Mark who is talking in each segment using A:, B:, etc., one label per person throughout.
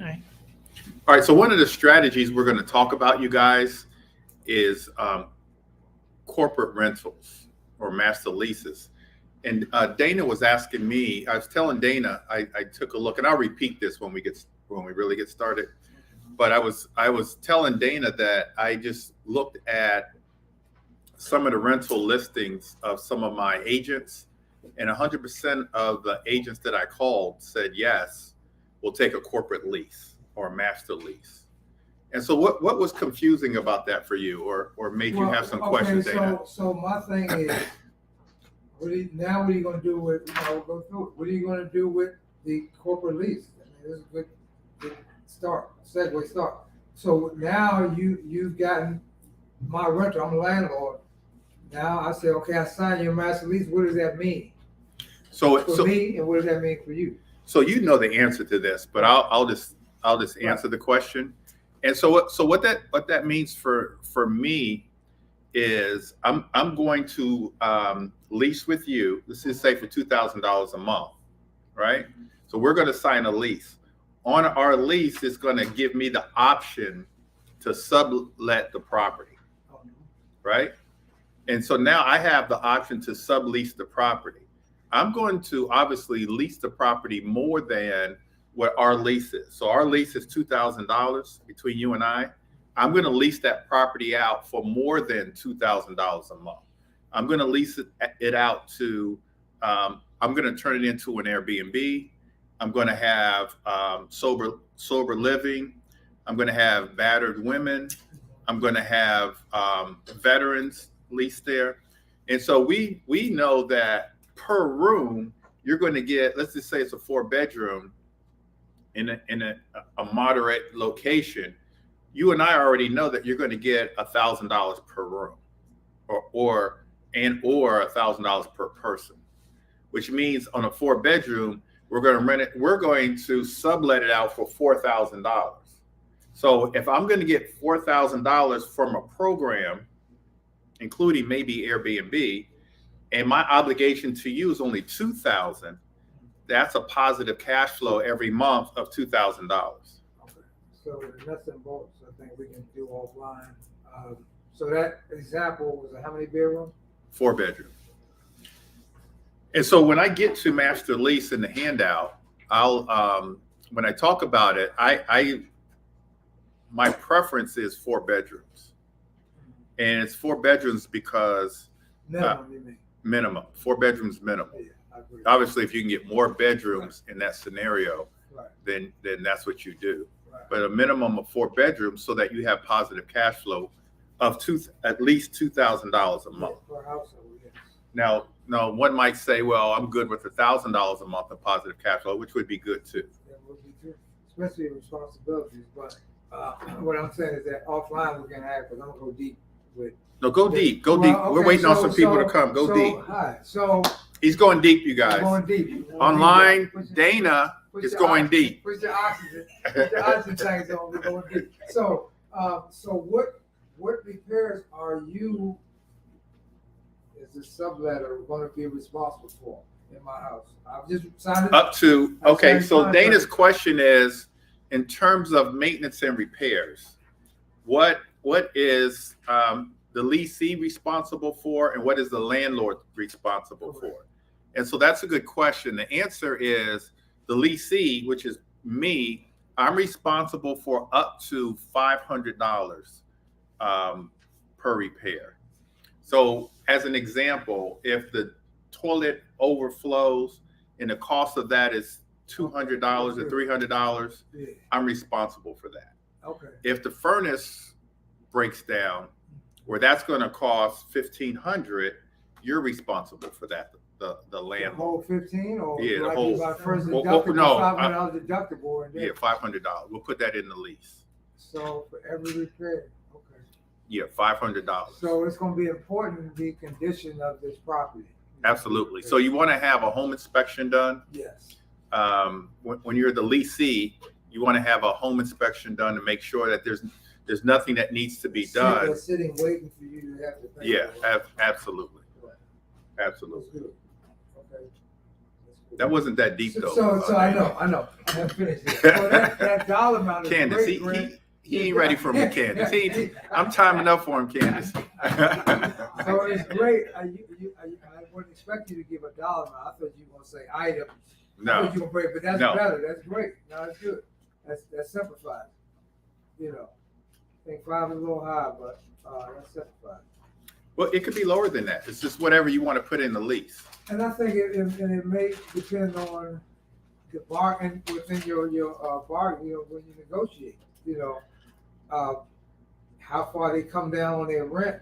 A: right.
B: All right. So one of the strategies we're going to talk about, you guys, is corporate rentals or master leases. And Dana was asking me. I was telling Dana. I took a look, and I'll repeat this when we really get started. But I was telling Dana that I just looked at some of the rental listings of some of my agents, and 100% of the agents that I called said yes, we'll take a corporate lease or a master lease. And so, what was confusing about that for you, or made you have some questions, Dana?
C: So my thing is, what are you gonna do with, we'll go through it. What are you gonna do with the corporate lease? I mean, this is a good segue start. So now you've gotten my renter, I'm a landlord. Now I say, okay, I signed your master lease. What does that mean for me, and what does that mean for you?
B: So you know the answer to this, but I'll just answer the question. And so what that means for me is I'm going to lease with you. Let's just say for $2,000 a month, right? So we're going to sign a lease. On our lease, it's going to give me the option to sublet the property, right? And so now I have the option to sublease the property. I'm going to obviously lease the property more than what our lease is. So our lease is $2,000 between you and I. I'm going to lease that property out for more than $2,000 a month. I'm going to lease it out to, I'm going to turn it into an Airbnb. I'm going to have sober living. I'm going to have battered women. I'm going to have veterans leased there. And so we know that per room, you're going to get, let's just say it's a 4-bedroom in a moderate location. You and I already know that you're going to get $1,000 per room, or $1,000 per person, which means on a 4-bedroom, we're going to rent it. We're going to sublet it out for $4,000. So if I'm going to get $4,000 from a program, including maybe Airbnb, and my obligation to you is only $2,000, that's a positive cash flow every month of $2,000.
C: Okay. So the nuts and bolts, I think we can do offline. So that example was how many bedrooms?
B: 4-bedroom. And so when I get to master lease in the handout, I'll when I talk about it, my preference is 4 bedrooms, and it's 4 bedrooms because
C: Minimum, you mean?
B: minimum 4 bedrooms minimum.
C: Yeah, I agree.
B: Obviously, if you can get more bedrooms in that scenario,
C: Right.
B: then that's what you do.
C: Right.
B: But a minimum of 4 bedrooms so that you have positive cash flow of at least $2,000 a month.
C: Per household, yes.
B: Now, one might say, well, I'm good with $1,000 a month of positive cash flow, which would be good too.
C: That would be true, especially responsibilities. But what I'm saying is that offline we're gonna have, because I'm gonna go deep with.
B: No, go deep. Go
C: Well,
B: deep.
C: okay,
B: We're waiting on some people
C: so-
B: to come. Go deep.
C: Hi. So
B: He's going deep, you
C: we're
B: guys.
C: going deep.
B: Online,
C: Put your-
B: Dana
C: put
B: is
C: your
B: going
C: oxygen-
B: deep.
C: Put your oxygen. Put your oxygen tanks on. We're going deep. So what repairs are you, as a subletter, going to be responsible for in my house? I've just signed it.
B: Up to,
C: I
B: okay,
C: signed
B: so
C: contract.
B: Dana's question is, in terms of maintenance and repairs, what is the leasee responsible for, and what is the landlord responsible for? And so that's a good question. The answer is the leasee, which is me, I'm responsible for up to $500 per repair. So as an example, if the toilet overflows and the cost of that is $200 or $300,
C: Yeah.
B: I'm responsible for that.
C: Okay.
B: If the furnace breaks down, where that's going to cost $1,500, you're responsible for that. The
C: The
B: landlord.
C: whole 15, or
B: Yeah,
C: do
B: the
C: I
B: whole-
C: do my first
B: well,
C: deductible,
B: no,
C: $500 deductible, and then
B: Yeah, $500. We'll put that in the lease.
C: so for every repair. Okay.
B: Yeah, $500.
C: So it's going to be important, the condition of this property.
B: Absolutely. So you want to have a home inspection done.
C: Yes.
B: When you're the leasee, you want to have a home inspection done to make sure that there's nothing that needs to be done.
C: They're sitting waiting for you to have to pay.
B: Yeah,
C: for it.
B: absolutely.
C: Right.
B: Absolutely.
C: That's good. Okay. That's
B: That wasn't that deep though.
C: So I know, I haven't finished yet. So that dollar amount is
B: Candace,
C: great, Grant.
B: he ain't ready for me, Candace. I'm timing up for him, Candace.
C: So it's great. I wouldn't expect you to give a dollar amount. I thought you were gonna say items. I
B: No,
C: thought you were gonna break, but that's
B: No.
C: better. That's great. No, that's good. That's simplified. You know, I think 5 is a little high, but that's simplified.
B: well, it could be lower than that. It's just whatever you want to put in the lease.
C: And I think it may depend on the bargain within your bargain. You know, when you negotiate. You know, how far they come down on their rent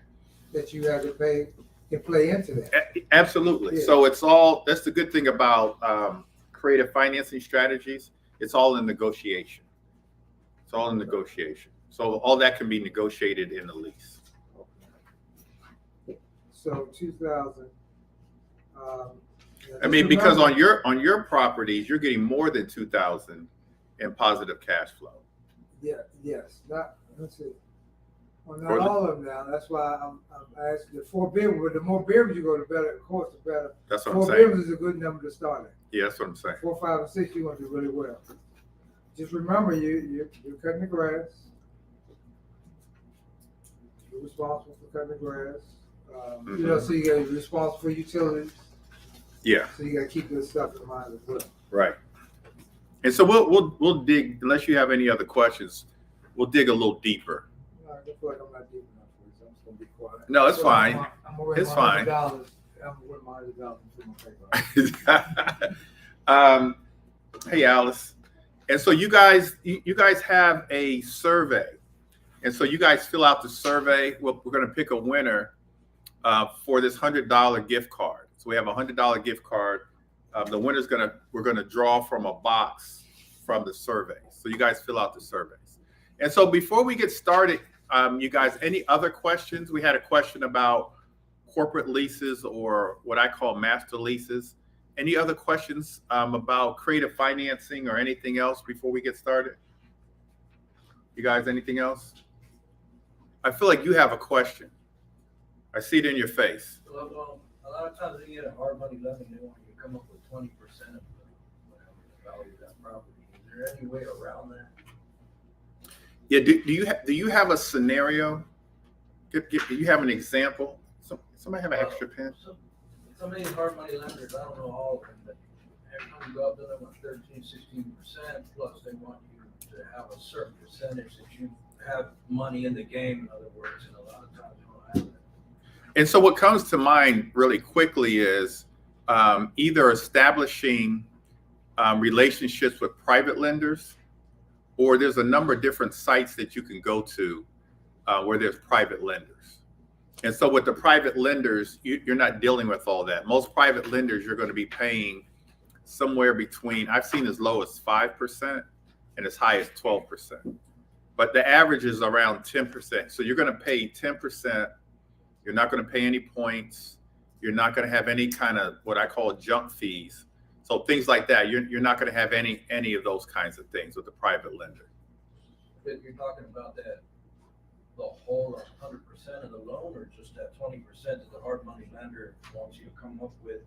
C: that you have to pay can play into that.
B: Absolutely.
C: Yeah.
B: So it's all, that's the good thing about creative financing strategies. It's all in negotiation. It's all in negotiation. So all that can be negotiated in the lease.
C: So 2,000.
B: I mean, because on your properties, you're getting more than 2,000 in positive cash flow.
C: Yeah, yes. Let's see. Well,
B: Or
C: not
B: the-
C: all of them now. That's why I'm asking the 4 bedroom. But the more bedrooms you go, the better. Of course, the better.
B: That's what
C: 4
B: I'm saying.
C: bedrooms is a good number to start at.
B: Yeah, that's what I'm saying.
C: 4, 5, and 6, you're gonna do really well. Just remember, you're cutting the grass. You're responsible for cutting the grass. You know, so you got to be responsible for utilities.
B: Yeah,
C: So you got to keep this stuff in mind as well.
B: right. And so we'll dig, unless you have any other questions, we'll dig a little deeper.
C: I feel like I'm not deep enough for this. I'm just gonna be quiet.
B: No, it's
C: So
B: fine.
C: I'm gonna win
B: It's
C: my
B: fine.
C: $100. I'm gonna win my $100 and put my paper on.
B: Hey, Alice. And so you guys have a survey. And so you guys fill out the survey. Well, we're going to pick a winner for this $100 gift card. So we have a $100 gift card. The winner's we're going to draw from a box from the survey. So you guys fill out the surveys. And so before we get started, you guys, any other questions? We had a question about corporate leases, or what I call master leases. Any other questions about creative financing or anything else before we get started? You guys, anything else? I feel like you have a question. I see it in your face.
A: Well, a lot of times when you get a hard money lending, they want you to come up with 20% of whatever the value of that property. Is there any way around that?
B: Yeah. Do you have a scenario? Do you have an example? Somebody have an extra pen?
A: Some of these hard money lenders, I don't know all of them, but every time you go up to them with 13, 16%, plus they want you to have a certain percentage that you have money in the game, in other words, and a lot of times you don't have that.
B: And so what comes to mind really quickly is either establishing relationships with private lenders, or there's a number of different sites that you can go to where there's private lenders. And so with the private lenders, you're not dealing with all that. Most private lenders, you're going to be paying somewhere between, I've seen as low as 5% and as high as 12%. But the average is around 10%. So you're going to pay 10%. You're not going to pay any points. You're not going to have any kind of what I call junk fees. So things like that, you're not going to have any of those kinds of things with the private lender.
A: But you're talking about that, the whole 100% of the loan, or just that 20% that the hard money lender wants you to come up with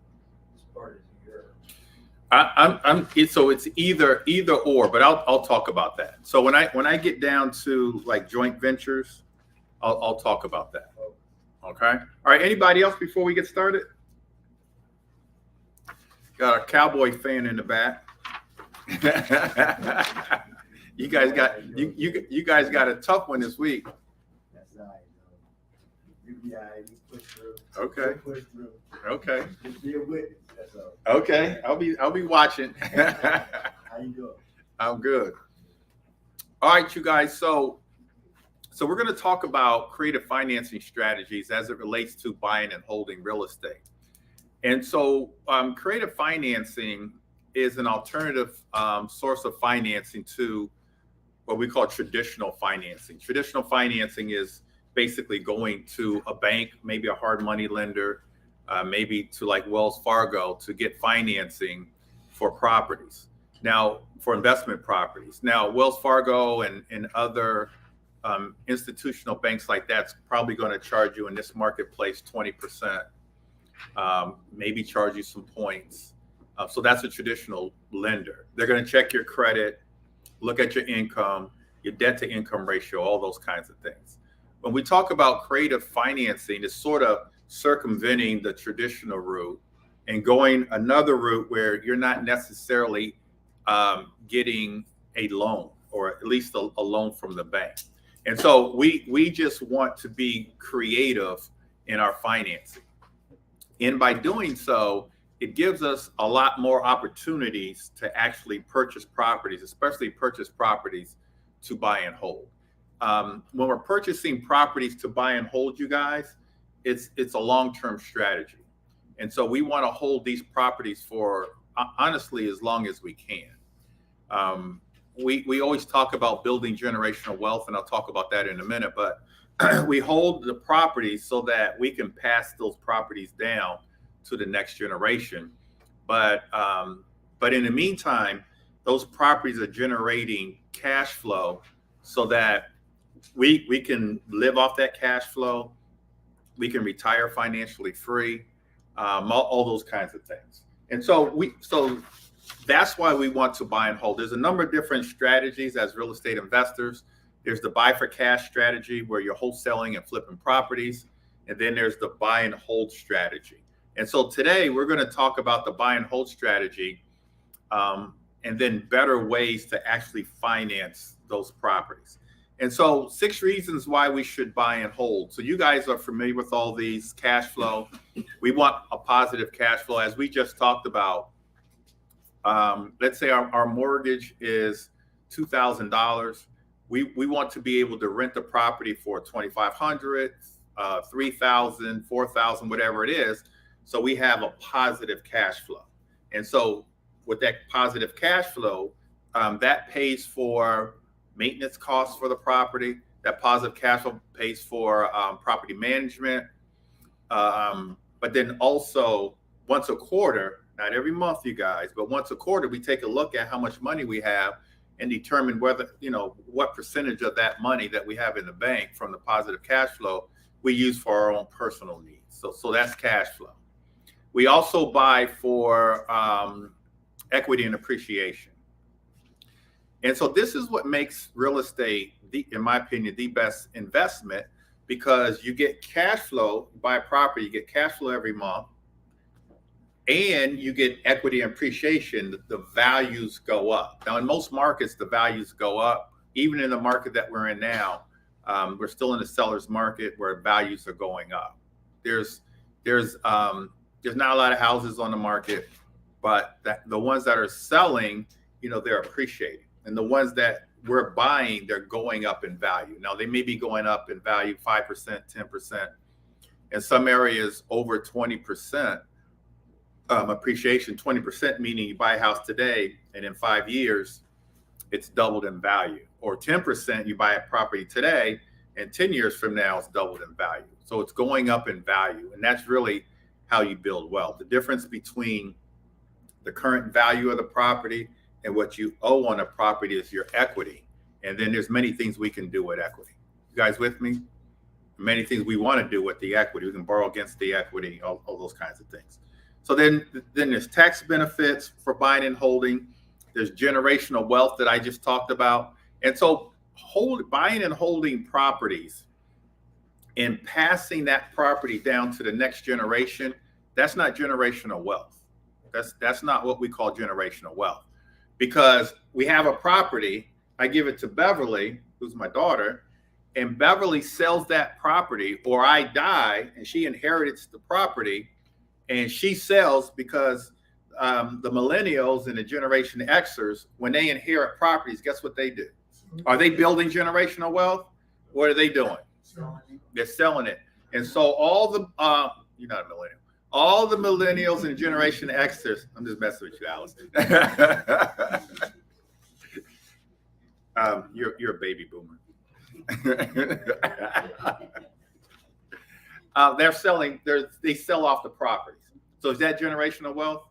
A: as part of your.
B: So it's either or, but I'll talk about that. So when I get down to like joint ventures, I'll talk about that. Okay. All right. Anybody else before we get started? Got a Cowboy fan in the back. You guys got a tough one this week.
D: That's all right. You be all right. You push through.
B: Okay.
D: Push through.
B: Okay.
D: Just be a witness. That's all.
B: Okay. I'll be watching.
D: How you doing?
B: I'm good. All right, you guys. So we're going to talk about creative financing strategies as it relates to buying and holding real estate. And so creative financing is an alternative source of financing to what we call traditional financing. Traditional financing is basically going to a bank, maybe a hard money lender, maybe to like Wells Fargo to get financing for properties. Now, for investment properties. Now, Wells Fargo and other institutional banks like that's probably going to charge you in this marketplace 20%, maybe charge you some points. So that's a traditional lender. They're going to check your credit, look at your income, your debt to income ratio, all those kinds of things. When we talk about creative financing, it's sort of circumventing the traditional route and going another route where you're not necessarily getting a loan, or at least a loan from the bank. And so we just want to be creative in our financing. And by doing so, it gives us a lot more opportunities to actually purchase properties, especially purchase properties to buy and hold. When we're purchasing properties to buy and hold, you guys, it's a long-term strategy. And so we want to hold these properties for, honestly, as long as we can. We always talk about building generational wealth, and I'll talk about that in a minute, but we hold the properties so that we can pass those properties down to the next generation. But in the meantime, those properties are generating cash flow so that we can live off that cash flow. We can retire financially free, all those kinds of things. And so that's why we want to buy and hold. There's a number of different strategies as real estate investors. There's the buy for cash strategy where you're wholesaling and flipping properties. And then there's the buy and hold strategy. And so today we're going to talk about the buy and hold strategy, and then better ways to actually finance those properties. And so 6 reasons why we should buy and hold. So you guys are familiar with all these: cash flow. We want a positive cash flow, as we just talked about. Let's say our mortgage is $2,000. We want to be able to rent the property for $2,500, $3,000, $4,000, whatever it is. So we have a positive cash flow. And so with that positive cash flow, that pays for maintenance costs for the property. That positive cash flow pays for property management. But then also once a quarter, not every month, you guys, but once a quarter, we take a look at how much money we have and determine whether, what percentage of that money that we have in the bank from the positive cash flow we use for our own personal needs. So that's cash flow. We also buy for equity and appreciation. And so this is what makes real estate, in my opinion, the best investment, because you get cash flow. You buy a property, you get cash flow every month, and you get equity and appreciation. The values go up. Now, in most markets, the values go up. Even in the market that we're in now, we're still in a seller's market where values are going up. There's not a lot of houses on the market, but the ones that are selling, they're appreciating. And the ones that we're buying, they're going up in value. Now, they may be going up in value 5%, 10%. In some areas, over 20% appreciation. 20% meaning you buy a house today, and in 5 years, it's doubled in value. Or 10%, you buy a property today, and 10 years from now, it's doubled in value. So it's going up in value. And that's really how you build wealth. The difference between the current value of the property and what you owe on a property is your equity. And then there's many things we can do with equity. You guys with me? Many things we want to do with the equity. We can borrow against the equity, all those kinds of things. So then there's tax benefits for buying and holding. There's generational wealth that I just talked about. And so buying and holding properties and passing that property down to the next generation, that's not generational wealth. That's not what we call generational wealth. Because we have a property, I give it to Beverly, who's my daughter, and Beverly sells that property, or I die and she inherits the property, and she sells because the millennials and the Generation Xers, when they inherit properties, guess what they do? Are they building generational wealth? What are they doing? They're selling it. And so all the, you're not a millennial, all the millennials and Generation Xers, I'm just messing with you, Alice. You're a baby boomer. They're selling, they sell off the properties. So is that generational wealth?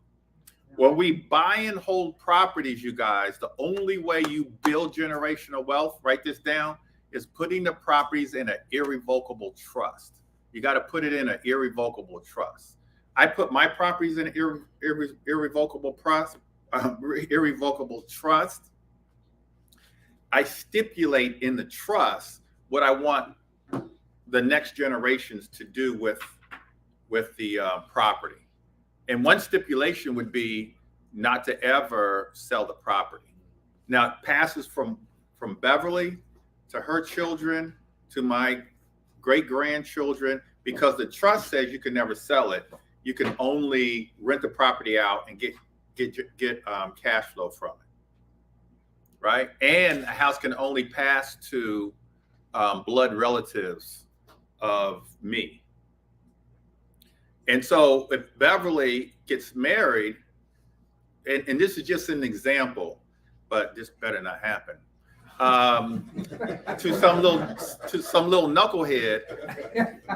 B: When we buy and hold properties, you guys, the only way you build generational wealth, write this down, is putting the properties in an irrevocable trust. You got to put it in an irrevocable trust. I put my properties in irrevocable trust. Irrevocable trust. I stipulate in the trust what I want the next generations to do with the property. And one stipulation would be not to ever sell the property. Now it passes from Beverly to her children to my great grandchildren, because the trust says you can never sell it. You can only rent the property out and get cash flow from it, right? And a house can only pass to blood relatives of me. And so if Beverly gets married, and this is just an example, but this better not happen, to some little knucklehead.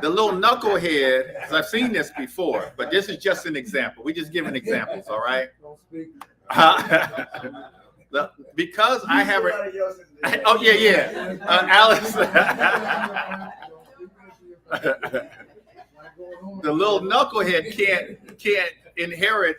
B: The little knucklehead, because I've seen this before, but this is just an example. We just giving examples, all right?
C: Don't speak.
B: Because I have oh yeah, Alice. The little knucklehead can't inherit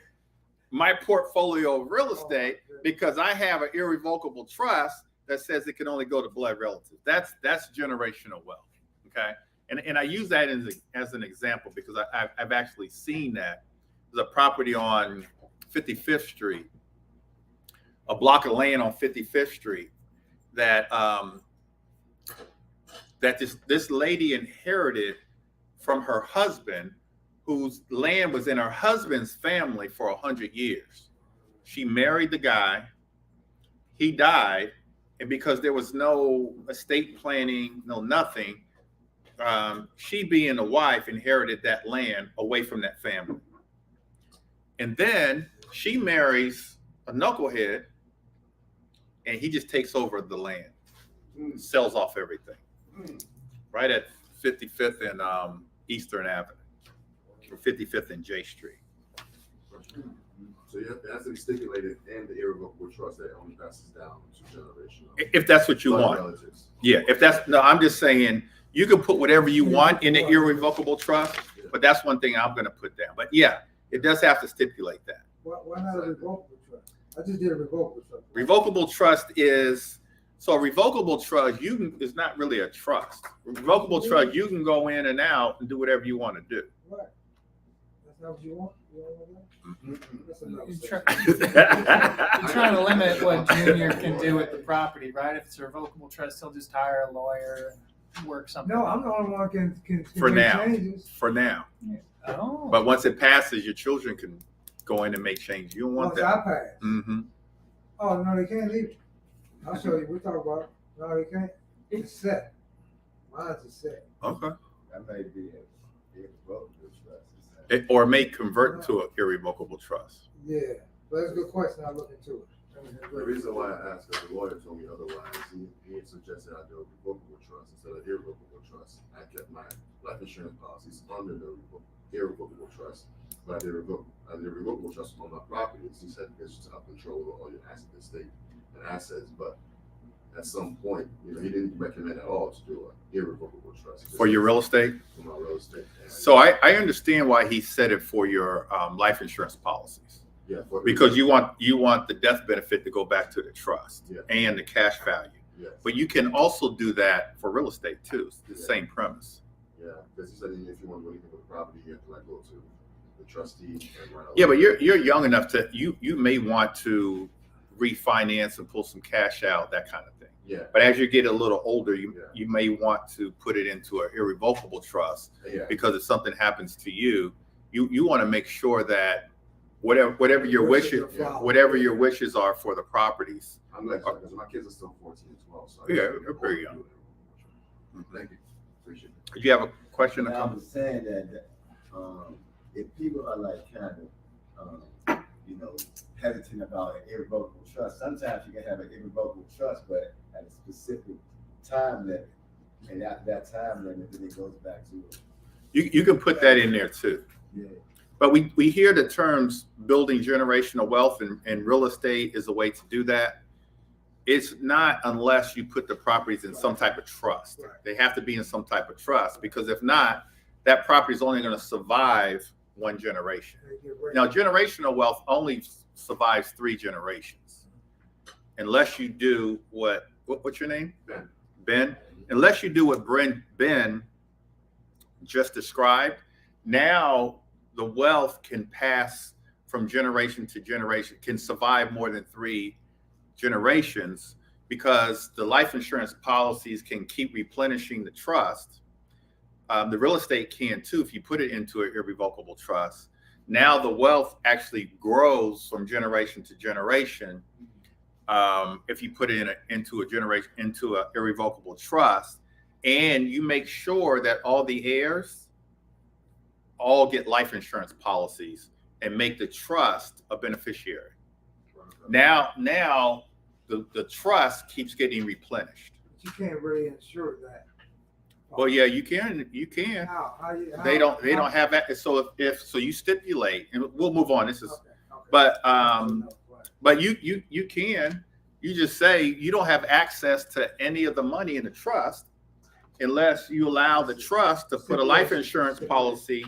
B: my portfolio of real estate because I have an irrevocable trust that says it can only go to blood relatives. That's generational wealth. Okay, and I use that as an example because I've actually seen that. There's a property on 55th Street, a block of land on 55th Street that this lady inherited from her husband, whose land was in her husband's family for 100 years. She married the guy, he died, and because there was no estate planning, no nothing, she being a wife inherited that land away from that family. And then she marries a knucklehead and he just takes over the land, sells off everything. Right at 55th and Eastern Avenue, or 55th and J Street.
E: So you have to be stipulated in the irrevocable trust that only passes down to generational.
B: If that's what you want.
E: Relatives.
B: Yeah, I'm just saying you can put whatever you want in the irrevocable trust, but that's one thing I'm gonna put down. But yeah, it does have to stipulate that.
C: Why not a revocable trust? I just did a revocable trust.
B: Revocable trust is, so a revocable trust, is not really a trust. Revocable trust, you can go in and out and do whatever you want to do.
C: Right. That's not what you want? You want that? That's enough.
F: You're trying to limit what Junior can do with the property, right? If it's a revocable trust, he'll just hire a lawyer and work something.
C: No, I'm the only one can
B: For
C: make
B: now.
C: changes.
B: For now.
F: Oh.
B: But once it passes, your children can go in and make changes. You don't want
C: Once
B: that.
C: I pass.
B: Mm-hmm.
C: Oh, no, they can't leave it. I'll show you. We'll talk about it. No, they can't. It's set. Mine's is set.
B: Okay.
D: That may be a irrevocable trust.
B: Or may convert to an irrevocable trust.
C: Yeah, but that's a good question. I'll look into it.
E: The reason why I asked, because the lawyer told me otherwise, he had suggested I do a revocable trust instead of irrevocable trust. I kept my life insurance policies under the irrevocable trust, but I did revocable trust on my properties. He said it's to help control all your asset estate and assets, but at some point, he didn't recommend at all to do an irrevocable trust.
B: For your real estate?
E: For my real estate.
B: So I understand why he said it for your life insurance policies.
E: Yeah,
B: Because you want the death benefit to go back to the trust and the cash value.
E: Yes.
B: But you can also do that for real estate too. It's the same premise.
E: Yeah, because he said if you want to do anything with the property, you have to go to the trustee and write.
B: Yeah, but you're young enough to you may want to refinance and pull some cash out, that kind of thing.
E: Yeah.
B: But as you get a little older, you may want to put it into an irrevocable trust because if something happens to you, you want to make sure that whatever your wishes are for the properties.
E: I'm glad because my kids are still 14 and 12. So
B: They're pretty young.
E: Thank you. Appreciate it.
B: Did you have a question?
D: I was saying that if people are like kind of, hesitant about an irrevocable trust, sometimes you can have an irrevocable trust, but at a specific time limit, and after that time limit, then it goes back to it.
B: You can put that in there too.
D: Yeah.
B: But we hear the terms building generational wealth and real estate is a way to do that. It's not unless you put the properties in some type of trust. They have to be in some type of trust because if not, that property is only going to survive one generation.
C: They get rid
B: Now,
C: of it.
B: generational wealth only survives 3 generations, unless you do what's your name?
E: Ben.
B: Ben. Unless you do what Ben just described. Now the wealth can pass from generation to generation, can survive more than 3 generations, because the life insurance policies can keep replenishing the trust. The real estate can too, if you put it into an irrevocable trust. Now the wealth actually grows from generation to generation. If you put it into an irrevocable trust, and you make sure that all the heirs all get life insurance policies and make the trust a beneficiary. Now the trust keeps getting replenished.
C: But you can't really insure that.
B: Well, yeah, you can.
C: How
B: They don't have that. So if you stipulate, and we'll move on. This is,
C: Okay.
B: but you can. You just say you don't have access to any of the money in the trust unless you allow the trust to put a life insurance policy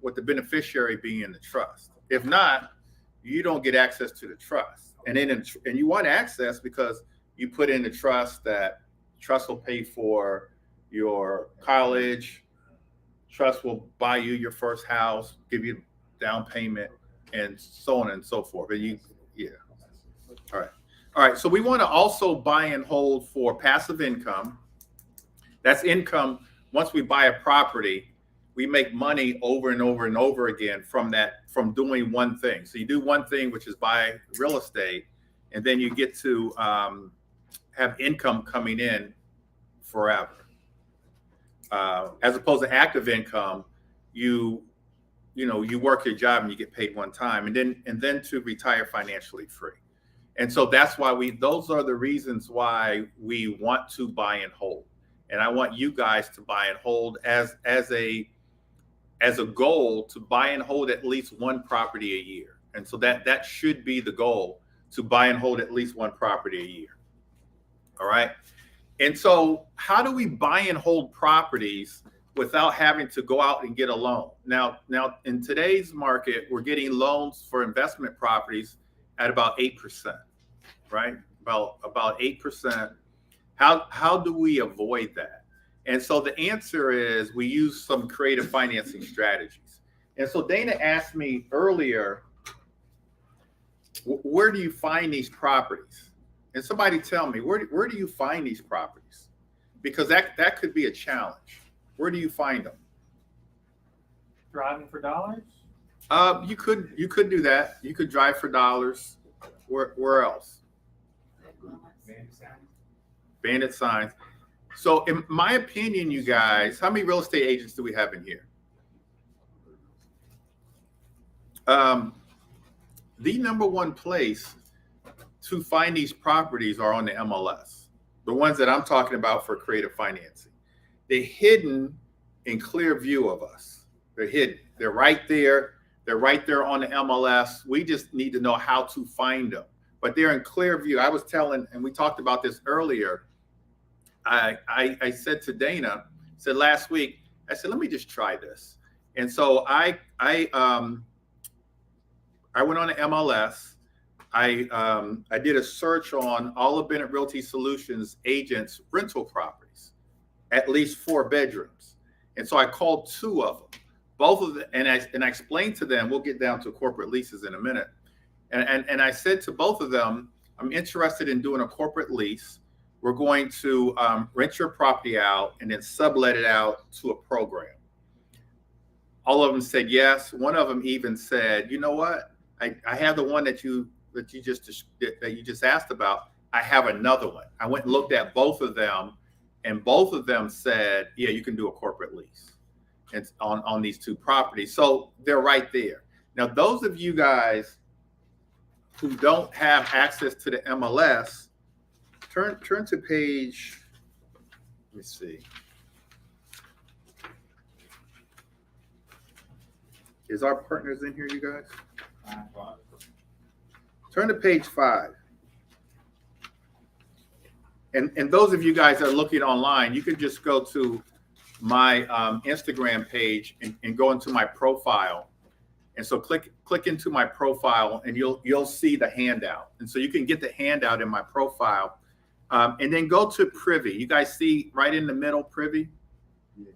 B: with the beneficiary being in the trust. If not, you don't get access to the trust. And then and you want access because you put in the trust that trust will pay for your college, trust will buy you your first house, give you down payment, and so on and so forth. And all right. So we want to also buy and hold for passive income. That's income. Once we buy a property, we make money over and over and over again from doing one thing. So you do one thing, which is buy real estate, and then you get to have income coming in forever. As opposed to active income, you work your job and you get paid one time, and then to retire financially free. And so that's why those are the reasons why we want to buy and hold. And I want you guys to buy and hold as a goal, to buy and hold at least one property a year. And so that should be the goal, to buy and hold at least one property a year. All right. And so how do we buy and hold properties without having to go out and get a loan? Now in today's market, we're getting loans for investment properties at about 8%, right? About 8%. How do we avoid that? And so the answer is we use some creative financing strategies. And so Dana asked me earlier, where do you find these properties? And somebody tell me, where do you find these properties? Because that could be a challenge. Where do you find them?
F: Driving for dollars?
B: You could do that. You could drive for dollars. Where else? Bandit signs. So in my opinion, you guys, how many real estate agents do we have in here? The number one place to find these properties are on the MLS. The ones that I'm talking about for creative financing. They're hidden in clear view of us. They're hidden. They're right there. They're right there on the MLS. We just need to know how to find them. But they're in clear view. I was telling, and we talked about this earlier. I said to Dana, said last week, I said, let me just try this. And so I went on the MLS. I did a search on all of Bennett Realty Solutions agents' rental properties, at least 4 bedrooms. And so I called 2 of them, both of them, and I explained to them, we'll get down to corporate leases in a minute. And I said to both of them, I'm interested in doing a corporate lease. We're going to rent your property out and then sublet it out to a program. All of them said yes. One of them even said, you know what? I have the one that you just asked about. I have another one. I went and looked at both of them, and both of them said, yeah, you can do a corporate lease. It's on these 2 properties. So they're right there. Now, those of you guys who don't have access to the MLS, turn to page, let me see. Is our partners in here, you guys? Turn to page 5. And those of you guys that are looking online, you can just go to my Instagram page and go into my profile. And so click into my profile and you'll see the handout. And so you can get the handout in my profile. And then go to Privy. You guys see right in the middle, Privy?
D: Yeah.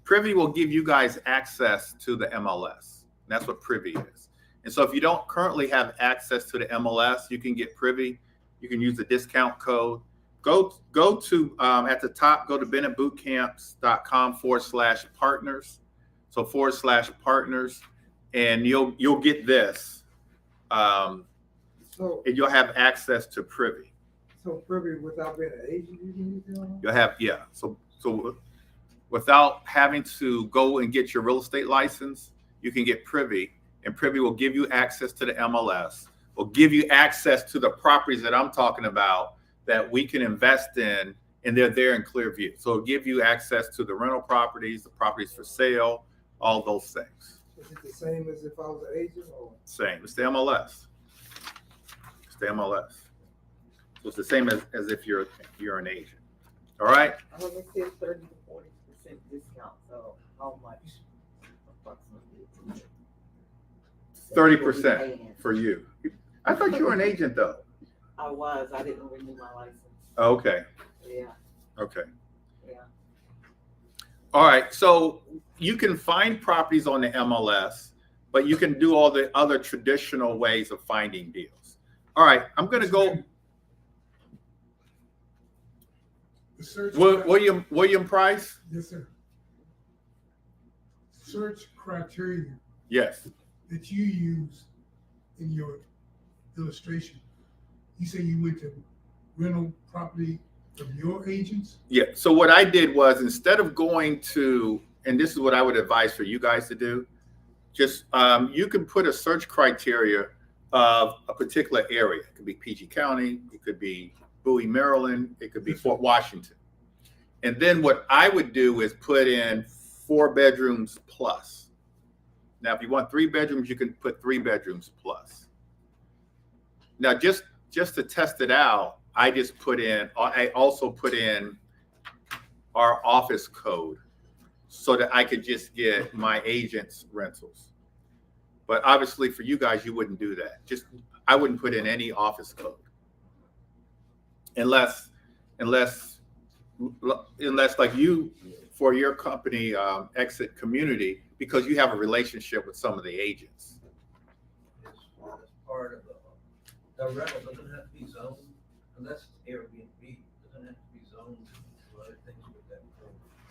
B: Privy will give you guys access to the MLS. That's what Privy is. And so if you don't currently have access to the MLS, you can get Privy. You can use the discount code. Go to, at the top, go to bennettbootcamps.com/partners. So /partners, and you'll get this.
C: So,
B: And you'll have access to Privy.
C: so Privy, without being an agent, you can use it on?
B: You'll have, yeah. So without having to go and get your real estate license, you can get Privy, and Privy will give you access to the MLS, will give you access to the properties that I'm talking about that we can invest in, and they're there in Clearview. So it'll give you access to the rental properties, the properties for sale, all those things.
C: Is it the same as if I was an agent or?
B: Same. It's the MLS. It's the MLS. So it's the same as if you're an agent. All right.
G: Well, it says 30 to 40% discount, so how much approximately?
B: 30% for you. I thought you were an agent though.
G: I didn't renew my license.
B: Okay.
G: Yeah,
B: Okay.
G: yeah.
B: All right. So you can find properties on the MLS, but you can do all the other traditional ways of finding deals. All right. I'm going to go.
H: The search.
B: William Price?
H: Yes, sir. Search criteria
B: Yes.
H: that you use in your illustration. You say you went to rental property from your agents?
B: Yeah. So what I did was, instead of going to, and this is what I would advise for you guys to do, just you can put a search criteria of a particular area. It could be PG County, it could be Bowie, Maryland, it could be Fort Washington. And then what I would do is put in 4 bedrooms plus. Now, if you want 3 bedrooms, you can put 3 bedrooms plus. Now, just to test it out, I also put in our office code so that I could just get my agent's rentals. But obviously for you guys, you wouldn't do that. I wouldn't put in any office code. Unless like you, for your company, Exit Community, because you have a relationship with some of the agents.
A: It's part of the rental doesn't have to be zoned, unless it's Airbnb, doesn't have to be zoned to other things with that.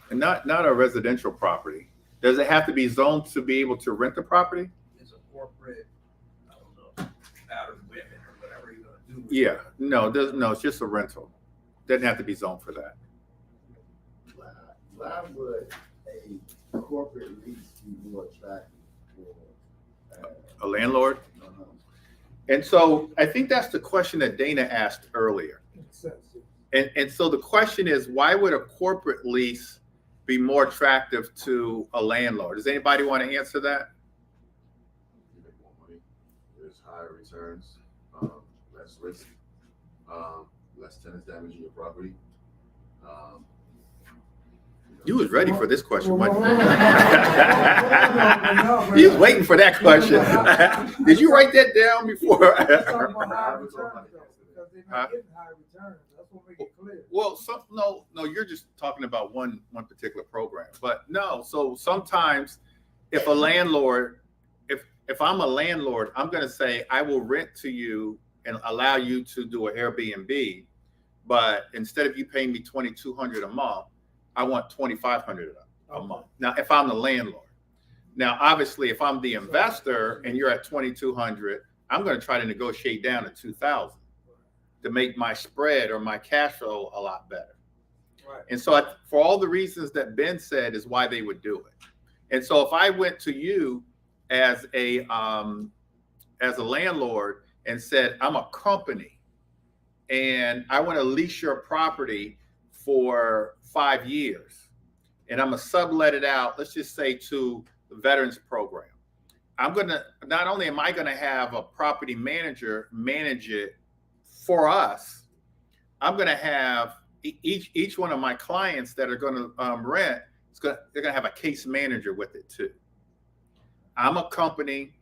B: And not a residential property. Does it have to be zoned to be able to rent the property?
A: It's a corporate, I don't know, powdered women or whatever you're gonna do. with
B: Yeah,
A: it.
B: no, it's just a rental. Doesn't have to be zoned for that.
D: Why would a corporate lease be more attractive for?
B: A landlord?
D: Uh-huh.
B: And so I think that's the question that Dana asked earlier.
C: Makes sense, yeah.
B: And so the question is, why would a corporate lease be more attractive to a landlord? Does anybody want to answer that?
E: You make more money. There's higher returns, less risk, less tenants damaging your property.
B: You was ready for this question,
C: Well,
B: wasn't
C: no,
B: you? He was waiting for that question. Did you write that down before?
C: We're talking about high returns though, because they're
B: Huh?
C: not getting high returns. That's what makes it clear.
B: Well, no, you're just talking about one particular program. But no, so sometimes if a landlord, if I'm a landlord, I'm going to say I will rent to you and allow you to do an Airbnb, but instead of you paying me $2,200 a month, I want $2,500 a month. Now, if I'm the landlord. Now, obviously, if I'm the investor and you're at $2,200, I'm going to try to negotiate down to $2,000 to make my spread or my cash flow a lot better.
C: Right.
B: And so for all the reasons that Ben said is why they would do it. And so if I went to you as a landlord and said, I'm a company and I want to lease your property for 5 years and I'm going to sublet it out, let's just say to the Veterans Program. Not only am I going to have a property manager manage it for us, I'm going to have each one of my clients that are going to rent, they're going to have a case manager with it too. I'm a company.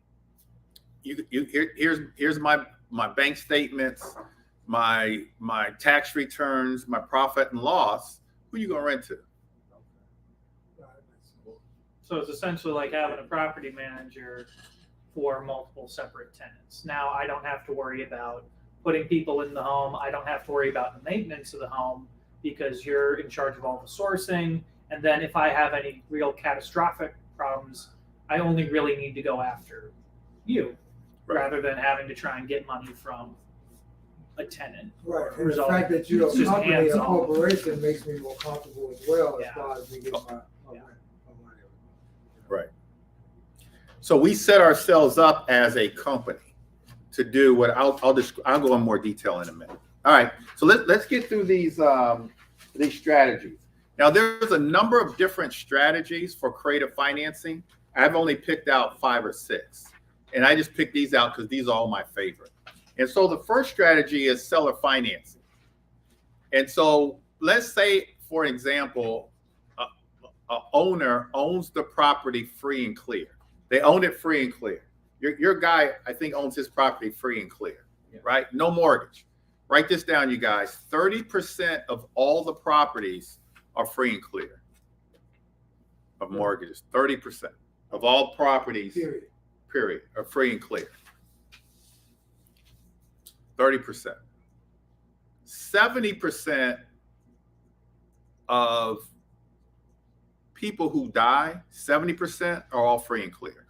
B: Here's my bank statements, my tax returns, my profit and loss. Who you going to rent to?
F: So it's essentially like having a property manager for multiple separate tenants. Now I don't have to worry about putting people in the home. I don't have to worry about the maintenance of the home because you're in charge of all the sourcing. And then if I have any real catastrophic problems, I only really need to go after you rather than having to try and get money from a tenant.
C: Right, and the fact that you're
F: It's
C: a
F: just
C: company, a
F: hands-on.
C: corporation makes me more comfortable as well as
F: Yeah.
C: far as me getting my
F: Yeah.
C: money.
B: Right. So we set ourselves up as a company to do what I'll go in more detail in a minute. All right. So let's get through these strategies. Now there's a number of different strategies for creative financing. I've only picked out 5 or 6, and I just picked these out because these are all my favorite. And so the first strategy is seller financing. And so let's say, for example, a owner owns the property free and clear. They own it free and clear. Your guy, I think, owns his property free and clear, right? No mortgage. Write this down, you guys. 30% of all the properties are free and clear of mortgages. 30% of all properties, period, are free and clear. 30%. 70% of people who die, 70% are all free and clear.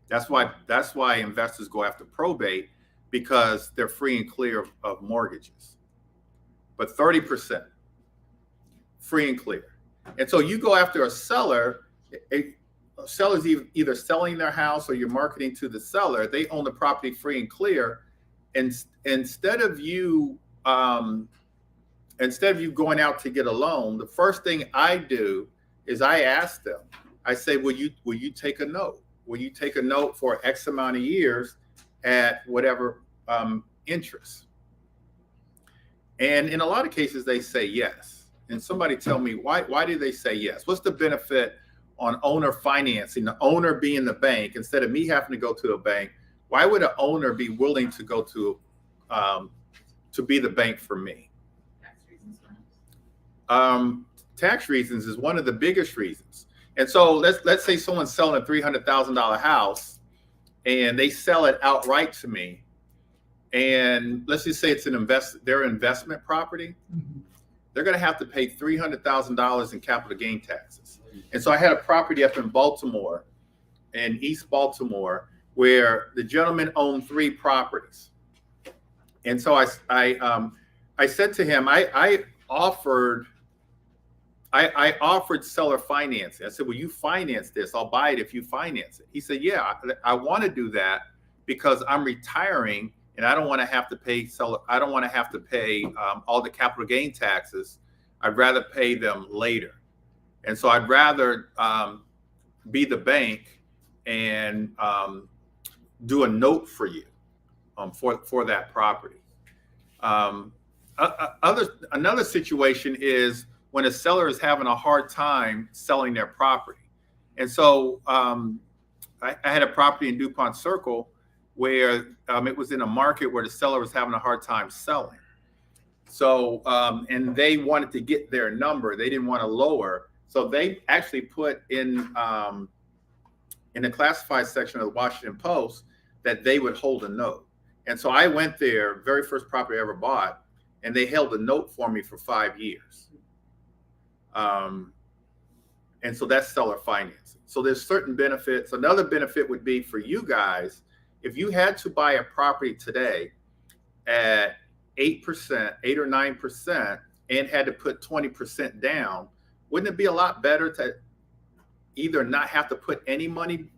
B: That's why investors go after probate, because they're free and clear of mortgages. But 30% free and clear. And so you go after a seller, a seller's either selling their house or you're marketing to the seller. They own the property free and clear. And instead of you going out to get a loan, the first thing I do is I ask them, I say, will you take a note? Will you take a note for X amount of years at whatever interest? And in a lot of cases, they say yes. And somebody tell me, why do they say yes? What's the benefit on owner financing, the owner being the bank, instead of me having to go to a bank? Why would an owner be willing to go to be the bank for me? Tax reasons is one of the biggest reasons. And so let's say someone's selling a $300,000 house and they sell it outright to me. And let's just say it's their investment property. They're going to have to pay $300,000 in capital gain taxes. And so I had a property up in Baltimore, in East Baltimore, where the gentleman owned 3 properties. And so I said to him, I offered seller financing. I said, will you finance this? I'll buy it if you finance it. He said, yeah, I want to do that because I'm retiring and I don't want to have to pay all the capital gain taxes. I'd rather pay them later. And so I'd rather be the bank and do a note for you for that property. Another situation is when a seller is having a hard time selling their property. And so I had a property in DuPont Circle where it was in a market where the seller was having a hard time selling. So, and they wanted to get their number. They didn't want to lower. So they actually put in the classified section of the Washington Post that they would hold a note. And so I went there, very first property I ever bought, and they held a note for me for 5 years. And so that's seller financing. So there's certain benefits. Another benefit would be for you guys, if you had to buy a property today at 8%, 8 or 9%, and had to put 20% down, wouldn't it be a lot better to either not have to put any money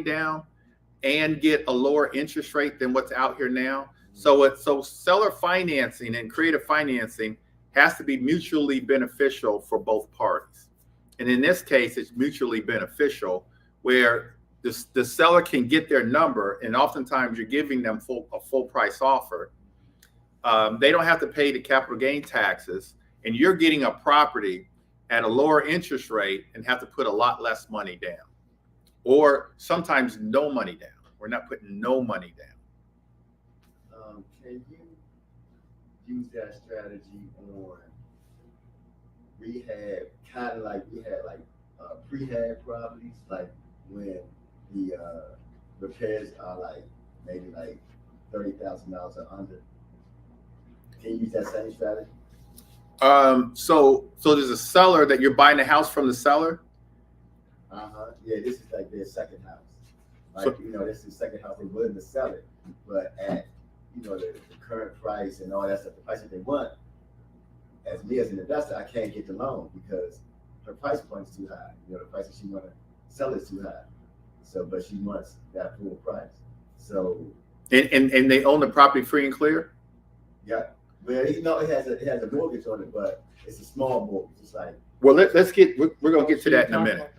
B: down and get a lower interest rate than what's out here now? So seller financing and creative financing has to be mutually beneficial for both parties. And in this case, it's mutually beneficial where the seller can get their number, and oftentimes you're giving them a full price offer. they don't have to pay the capital gain taxes, and you're getting a property at a lower interest rate and have to put a lot less money down, or sometimes no money down. We're not putting no money down.
D: Can you use that strategy on rehab, kind of like we had like prehab properties, like when the repairs are like maybe like $30,000 or under? Can you use that same strategy?
B: So there's a seller that you're buying the house from the seller.
D: Yeah, this is like their second house. Like,
B: So-
D: this is the second house. They're willing to sell it, but at, the current price and all that stuff, the price that they want, as me as an investor, I can't get the loan because her price point is too high. The price that she want to sell is too high. So, but she wants that full price. So,
B: And they own the property free and clear.
D: yeah. Well, it has a mortgage on it, but it's a small mortgage. It's like,
B: Well, we're gonna get to that in a minute.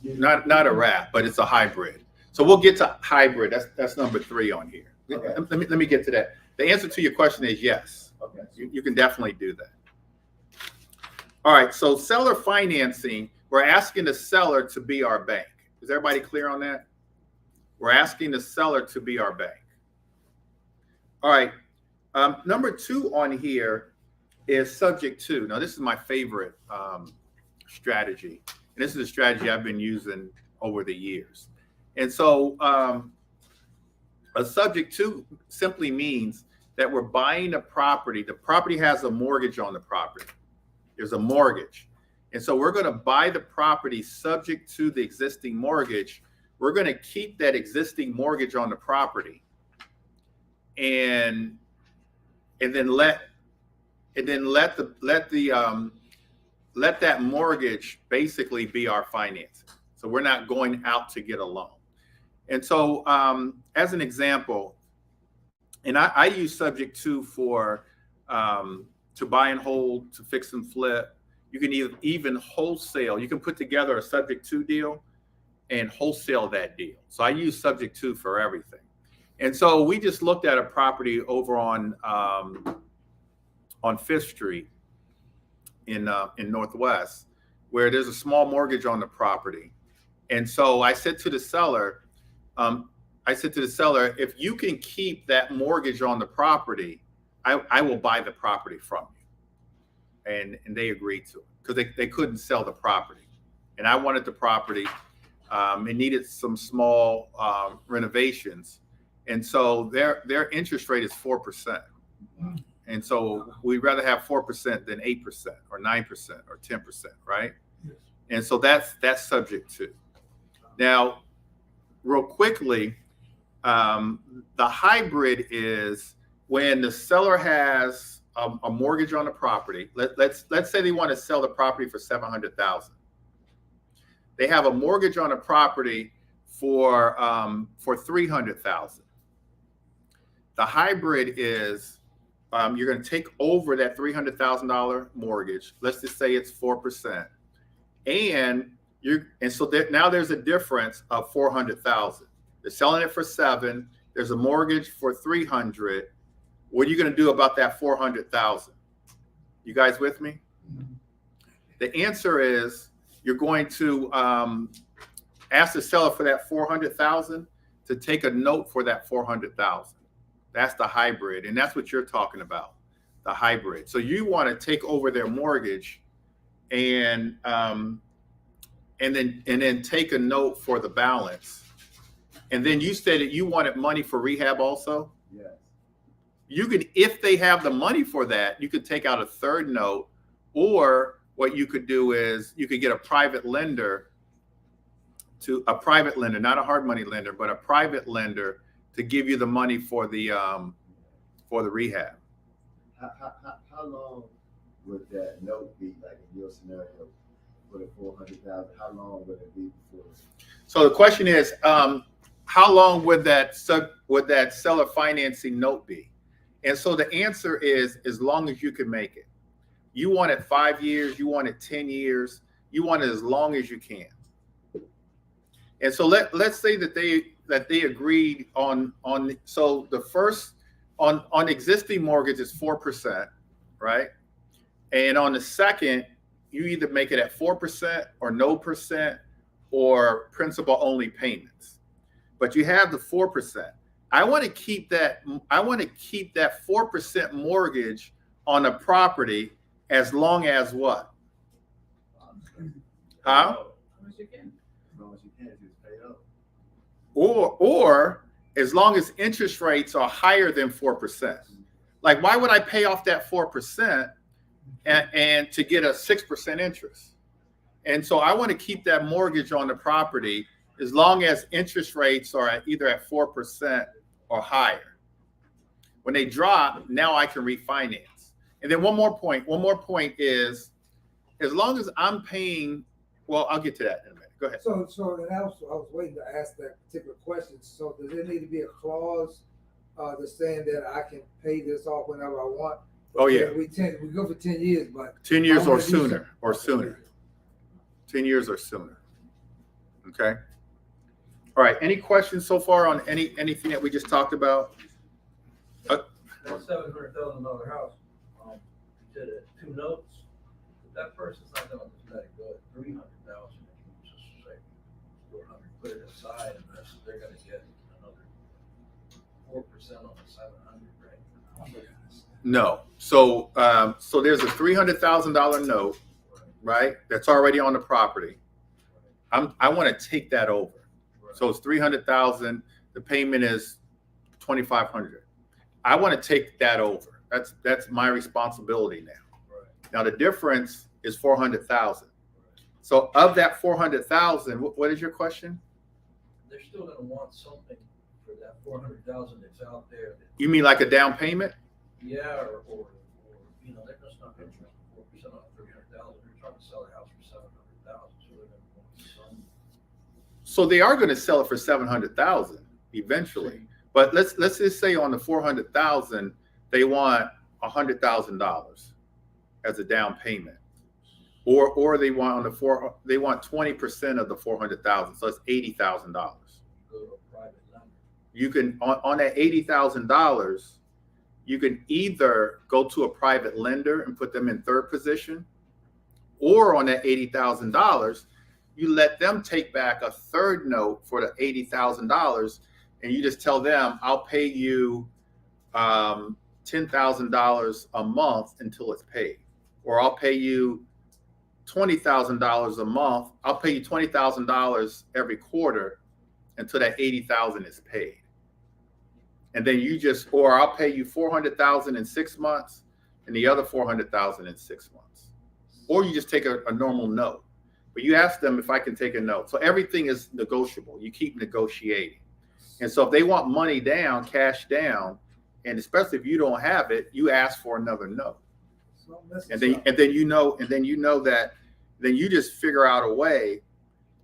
B: Not a wrap, but it's a hybrid. So we'll get to hybrid. That's number 3 on here.
D: Okay.
B: Let me get to that. The answer to your question is yes.
D: okay.
B: You can definitely do that. All right. So seller financing, we're asking the seller to be our bank. Is everybody clear on that? We're asking the seller to be our bank. All right. Number 2 on here is subject to. Now, this is my favorite strategy. And this is a strategy I've been using over the years. And so a subject to simply means that we're buying a property. The property has a mortgage on the property. There's a mortgage. And so we're going to buy the property subject to the existing mortgage. We're going to keep that existing mortgage on the property and then let that mortgage basically be our financing. So we're not going out to get a loan. And so as an example, and I use subject to for to buy and hold, to fix and flip. You can even wholesale. You can put together a subject to deal and wholesale that deal. So I use subject to for everything. And so we just looked at a property over on 5th Street in Northwest, where there's a small mortgage on the property. And so I said to the seller, if you can keep that mortgage on the property, I will buy the property from you. And they agreed to it because they couldn't sell the property. And I wanted the property. It needed some small renovations. And so their interest rate is 4%. And so we'd rather have 4% than 8% or 9% or 10%, right?
H: Yes.
B: And so that's subject to. Now, real quickly, the hybrid is when the seller has a mortgage on the property. Let's say they want to sell the property for $700,000. They have a mortgage on the property for $300,000. The hybrid is you're going to take over that $300,000 mortgage. Let's just say it's 4%, and so now there's a difference of $400,000. They're selling it for $7 million. There's a mortgage for $300 million. What are you going to do about that $400,000? You guys with me? The answer is you're going to ask the seller for that $400,000 to take a note for that $400,000. That's the hybrid, and that's what you're talking about, the hybrid. So you want to take over their mortgage, and then take a note for the balance. And then you said that you wanted money for rehab also.
D: Yes.
B: You could, if they have the money for that, you could take out a third note, or what you could do is you could get a private lender, not a hard money lender, but a private lender to give you the money for the rehab.
D: How long would that note be, like in your scenario, for the $400,000? How long would it be before?
B: So the question is, how long would that seller financing note be? And so the answer is as long as you can make it. You want it 5 years, you want it 10 years, you want it as long as you can. And so let's say that they agreed on so the first on existing mortgage it's 4%, right? And on the second, you either make it at 4% or no percent or principal only payments. But you have the 4%. I want to keep that 4% mortgage on a property as long as what? Huh?
D: As long as you can, just pay it up.
B: Or as long as interest rates are higher than 4%. Like, why would I pay off that 4% and to get a 6% interest? And so I want to keep that mortgage on the property as long as interest rates are either at 4% or higher. When they drop, now I can refinance. And then one more point is, as long as I'm paying, well, I'll get to that in a minute. Go ahead.
C: So, and I was waiting to ask that particular question. So does there need to be a clause, that's saying that I can pay this off whenever I want?
B: Oh, yeah.
C: We go for 10 years, but
B: 10 years
C: I
B: or
C: wanna do
B: sooner, or sooner. 10 years or sooner. Okay. All right. Any questions so far on anything that we just talked about?
A: That $700,000 house, you said 2 notes. That person's not gonna just let it go at 300,000. Just say 400, put it aside, and they're gonna get another 4% on the 700, right?
B: No. So so there's a $300,000 note, right? That's already on the property. I want to take that over. So it's 300,000. The payment is 2,500. I want to take that over. That's my responsibility now.
A: Right.
B: Now the difference is 400,000. So of that 400,000, what is your question?
A: They're still gonna want something for that 400,000 that's out there. That,
B: You mean like a down payment?
A: yeah, or you know, they're just not interested in 4% on 300,000. They're trying to sell a house for 700,000, so they're gonna want some.
B: So they are going to sell it for 700,000 eventually. But let's just say on the 400,000, they want $100,000 as a down payment, or they want they want 20% of the 400,000, so it's $80,000.
A: Go to a private lender.
B: You can on that $80,000, you can either go to a private lender and put them in third position, or on that $80,000, you let them take back a third note for the $80,000, and you just tell them, I'll pay you $10,000 a month until it's paid, or I'll pay you $20,000 a month. I'll pay you $20,000 every quarter until that $80,000 is paid. And then or I'll pay you $400,000 in 6 months and the other $400,000 in 6 months. Or you just take a normal note. But you ask them if I can take a note. So everything is negotiable. You keep negotiating. And so if they want money down, cash down, and especially if you don't have it, you ask for another note.
C: So I'm missing
B: And then
C: something.
B: then you just figure out a way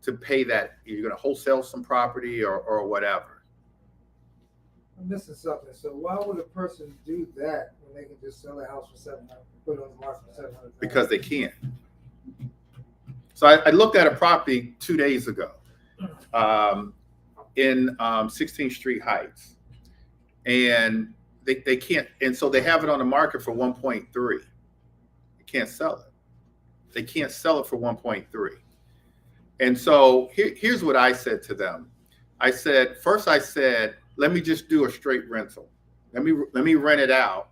B: to pay that. You're going to wholesale some property or whatever.
C: I'm missing something. So why would a person do that when they can just sell a house for 700, put it on the market for 700?
B: Because they can't. So I looked at a property 2 days ago in 16th Street Heights, and they can't, and so they have it on the market for 1.3. They can't sell it. They can't sell it for 1.3. And so here's what I said to them. First I said, let me just do a straight rental. Let me rent it out,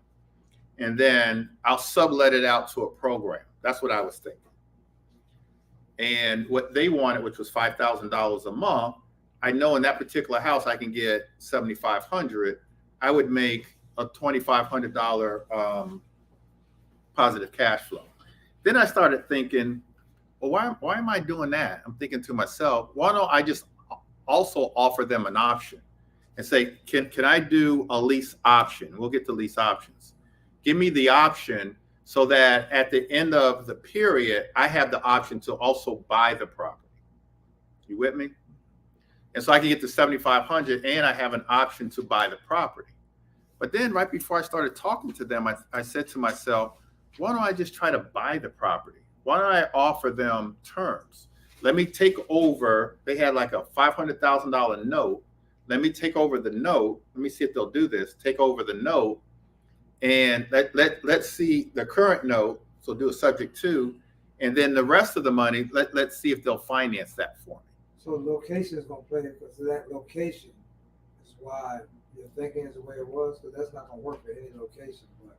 B: and then I'll sublet it out to a program. That's what I was thinking. And what they wanted, which was $5,000 a month, I know in that particular house I can get $7,500. I would make a $2,500 positive cash flow. Then I started thinking, well, why am I doing that? I'm thinking to myself, why don't I just also offer them an option and say, can I do a lease option? We'll get to lease options. Give me the option so that at the end of the period, I have the option to also buy the property. You with me? And so I can get to $7,500 and I have an option to buy the property. But then right before I started talking to them, I said to myself, why don't I just try to buy the property? Why don't I offer them terms? Let me take over. They had like a $500,000 note. let me take over the note. Let me see if they'll do this. Take over the note, and let's see the current note. So do a subject to, and then the rest of the money, let's see if they'll finance that for me.
C: So location is gonna play it, because that location is why your thinking is the way it was, because that's not gonna work for any location, but.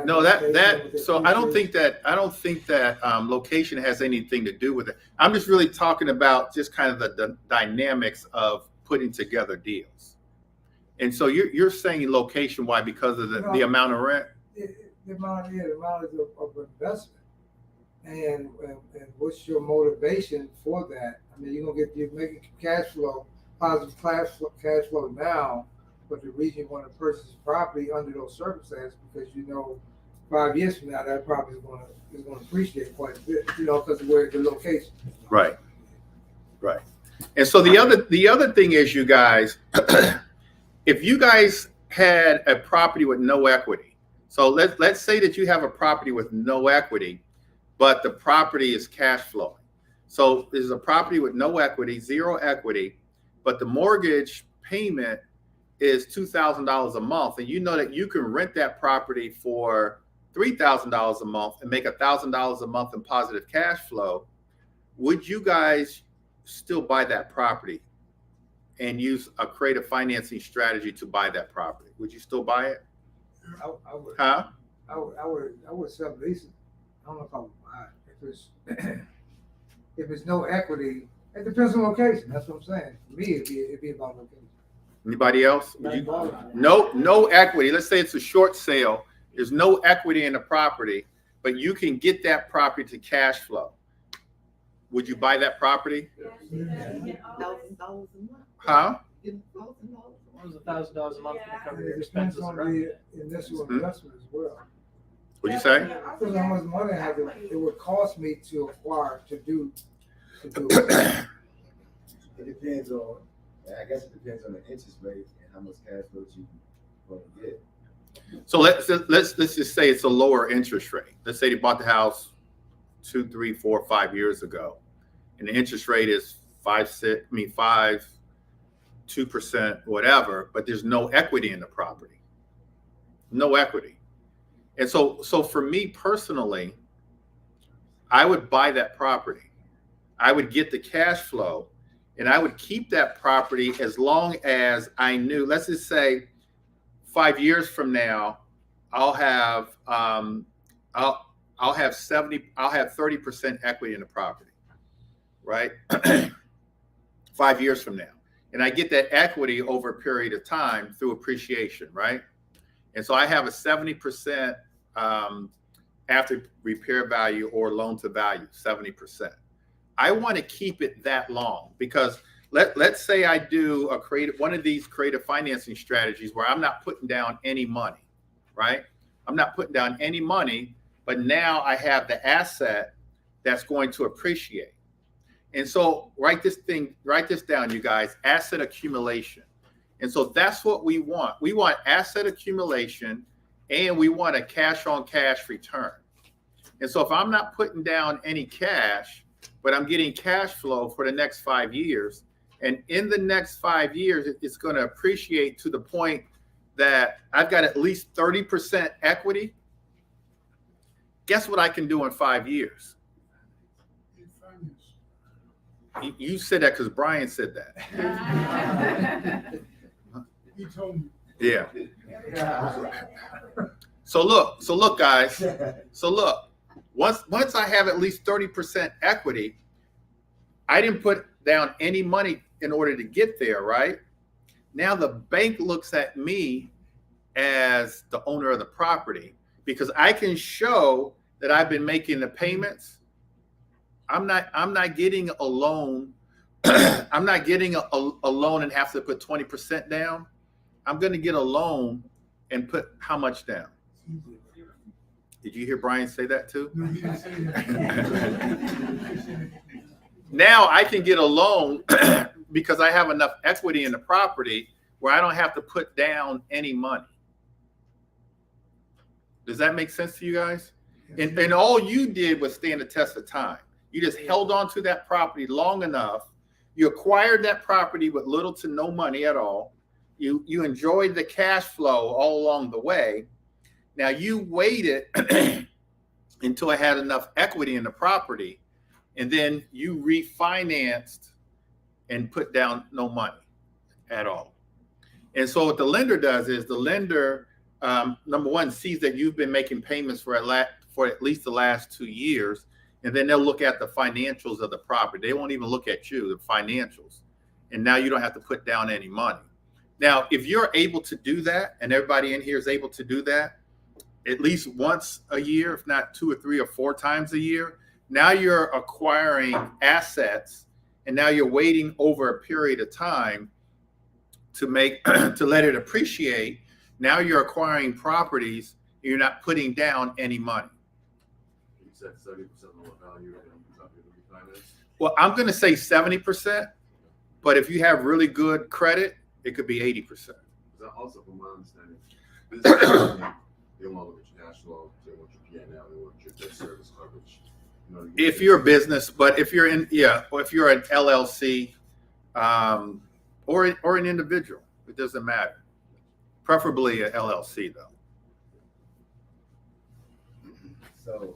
B: No,
C: location
B: that
C: with the
B: so I don't
C: features-
B: think that location has anything to do with it. I'm just really talking about just kind of the dynamics of putting together deals. And so you're saying location, why? Because of the amount of rent?
C: The amount of investment. And what's your motivation for that? I mean, you're making cash flow, positive cash flow now, but the reason you want to purchase property under those circumstances, because 5 years from now, that property is going to appreciate quite a bit, because of where the location.
B: Right. And so the other thing is, you guys, if you guys had a property with no equity, so let's say that you have a property with no equity, but the property is cash flowing. So there's a property with no equity, zero equity, but the mortgage payment is $2,000 a month, and you know that you can rent that property for $3,000 a month and make $1,000 a month in positive cash flow. Would you guys still buy that property and use a creative financing strategy to buy that property? Would you still buy it?
C: I would.
B: Huh?
C: I would sublease it. I don't know if I would buy it. If it's no equity, it depends on location. That's what I'm saying. For me, it'd be about location.
B: Anybody else? Would you? No equity. Let's say it's a short sale. There's no equity in the property, but you can get that property to cash flow. Would you buy that property?
G: $1,000 a month.
B: Huh?
G: $1,000.
F: What was $1,000 a month to cover
C: And
F: your
C: it depends
F: expenses
C: on
F: around
C: the
F: it?
C: initial investment as well.
B: What'd you say?
C: Because how much money it would cost me to acquire to do it.
D: It depends on, I guess it depends on the interest rate and how much cash flow you want to get.
B: So let's just say it's a lower interest rate. Let's say they bought the house 2, 3, 4, 5 years ago, and the interest rate is 2%, whatever. But there's no equity in the property, no equity. And so for me personally, I would buy that property. I would get the cash flow, and I would keep that property as long as I knew. Let's just say 5 years from now, I'll have 30% equity in the property, right? 5 years from now, and I get that equity over a period of time through appreciation, right? And so I have a 70% after repair value or loan to value, 70%. I want to keep it that long, because let's say I do one of these creative financing strategies where I'm not putting down any money, right? I'm not putting down any money, but now I have the asset that's going to appreciate. And so write this down, you guys: asset accumulation. And so that's what we want. We want asset accumulation, and we want a cash on cash return. And so if I'm not putting down any cash, but I'm getting cash flow for the next 5 years, and in the next 5 years, it's going to appreciate to the point that I've got at least 30% equity. Guess what I can do in 5 years? You said that because Brian said that.
H: He told me.
B: Yeah. So look, guys. So look, once I have at least 30% equity, I didn't put down any money in order to get there, right? Now the bank looks at me as the owner of the property, because I can show that I've been making the payments. I'm not getting a loan. I'm not getting a loan and have to put 20% down. I'm going to get a loan and put how much down? Did you hear Brian say that too?
H: No, he didn't say that.
B: Now I can get a loan because I have enough equity in the property where I don't have to put down any money. Does that make sense to you guys? And all you did was stand the test of time. You just held on to that property long enough You acquired that property with little to no money at all. You enjoyed the cash flow all along the way. Now you waited until I had enough equity in the property, and then you refinanced and put down no money at all. And so what the lender does is the lender, number one, sees that you've been making payments for at least the last 2 years, and then they'll look at the financials of the property. They won't even look at you, the financials. And now you don't have to put down any money. Now, if you're able to do that, and everybody in here is able to do that, at least once a year, if not 2 or 3 or 4 times a year, now you're acquiring assets, and now you're waiting over a period of time to make to let it appreciate. Now you're acquiring properties, you're not putting down any money.
E: You said 70% lower value and property to refinance.
B: Well, I'm going to say 70%, but if you have really good credit, it could be 80%.
E: Because also, from my understanding, business they want to look at your cash flow, they want your P&L, they want your debt service coverage. You know,
B: If you're a business, but if you're or if you're an LLC, or an individual, it doesn't matter. Preferably an LLC though.
D: So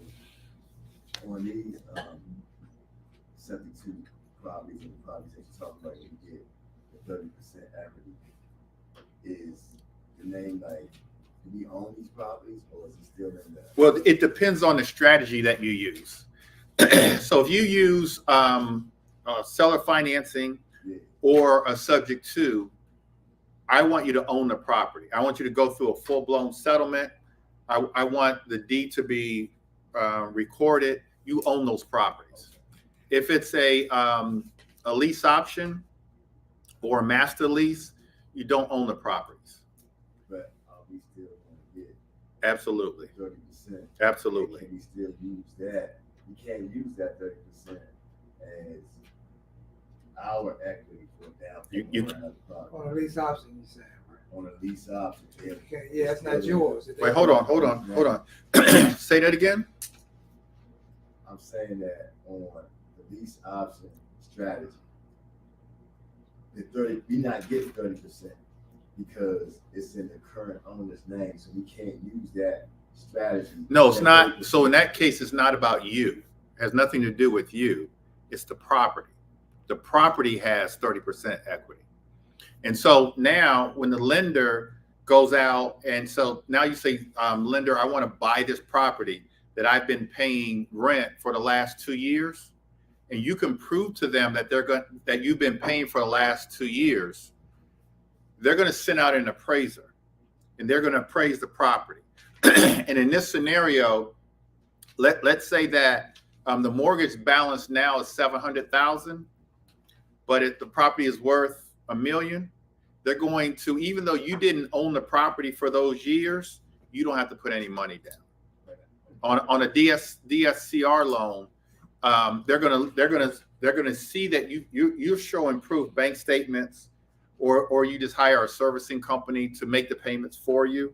D: on these 72 properties and the properties that you talk about, you get the 30% equity. Is the name like, do we own these properties or is it still in the?
B: Well, it depends on the strategy that you use. So if you use seller financing
D: Yeah.
B: or a subject to, I want you to own the property. I want you to go through a full-blown settlement. I want the deed to be recorded. You own those properties. If it's a lease option or a master lease, you don't own the properties.
D: But are we still going to get
B: Absolutely.
D: 30%?
B: Absolutely.
D: Can we still use that? You can't use that 30% as our equity for down payment
B: You-
D: on another property.
C: On a lease option, you saying, right?
D: On a lease option.
C: Okay, yeah, it's not yours.
B: Wait, hold on. Say that again.
D: I'm saying that on the lease option strategy, we not getting 30% because it's in the current owner's name, so we can't use that strategy.
B: No, it's
D: That
B: not.
D: 30%.
B: So in that case, it's not about you. It has nothing to do with you. It's the property. The property has 30% equity. And so now when the lender goes out, and so now you say, lender, I want to buy this property that I've been paying rent for the last 2 years. And you can prove to them that that you've been paying for the last 2 years. They're going to send out an appraiser and they're going to appraise the property. And in this scenario, let's say that the mortgage balance now is $700,000, but if the property is worth $1 million, they're going to, even though you didn't own the property for those years, you don't have to put any money down. On a DSCR loan, they're gonna see that you're showing proof, bank statements, or you just hire a servicing company to make the payments for you.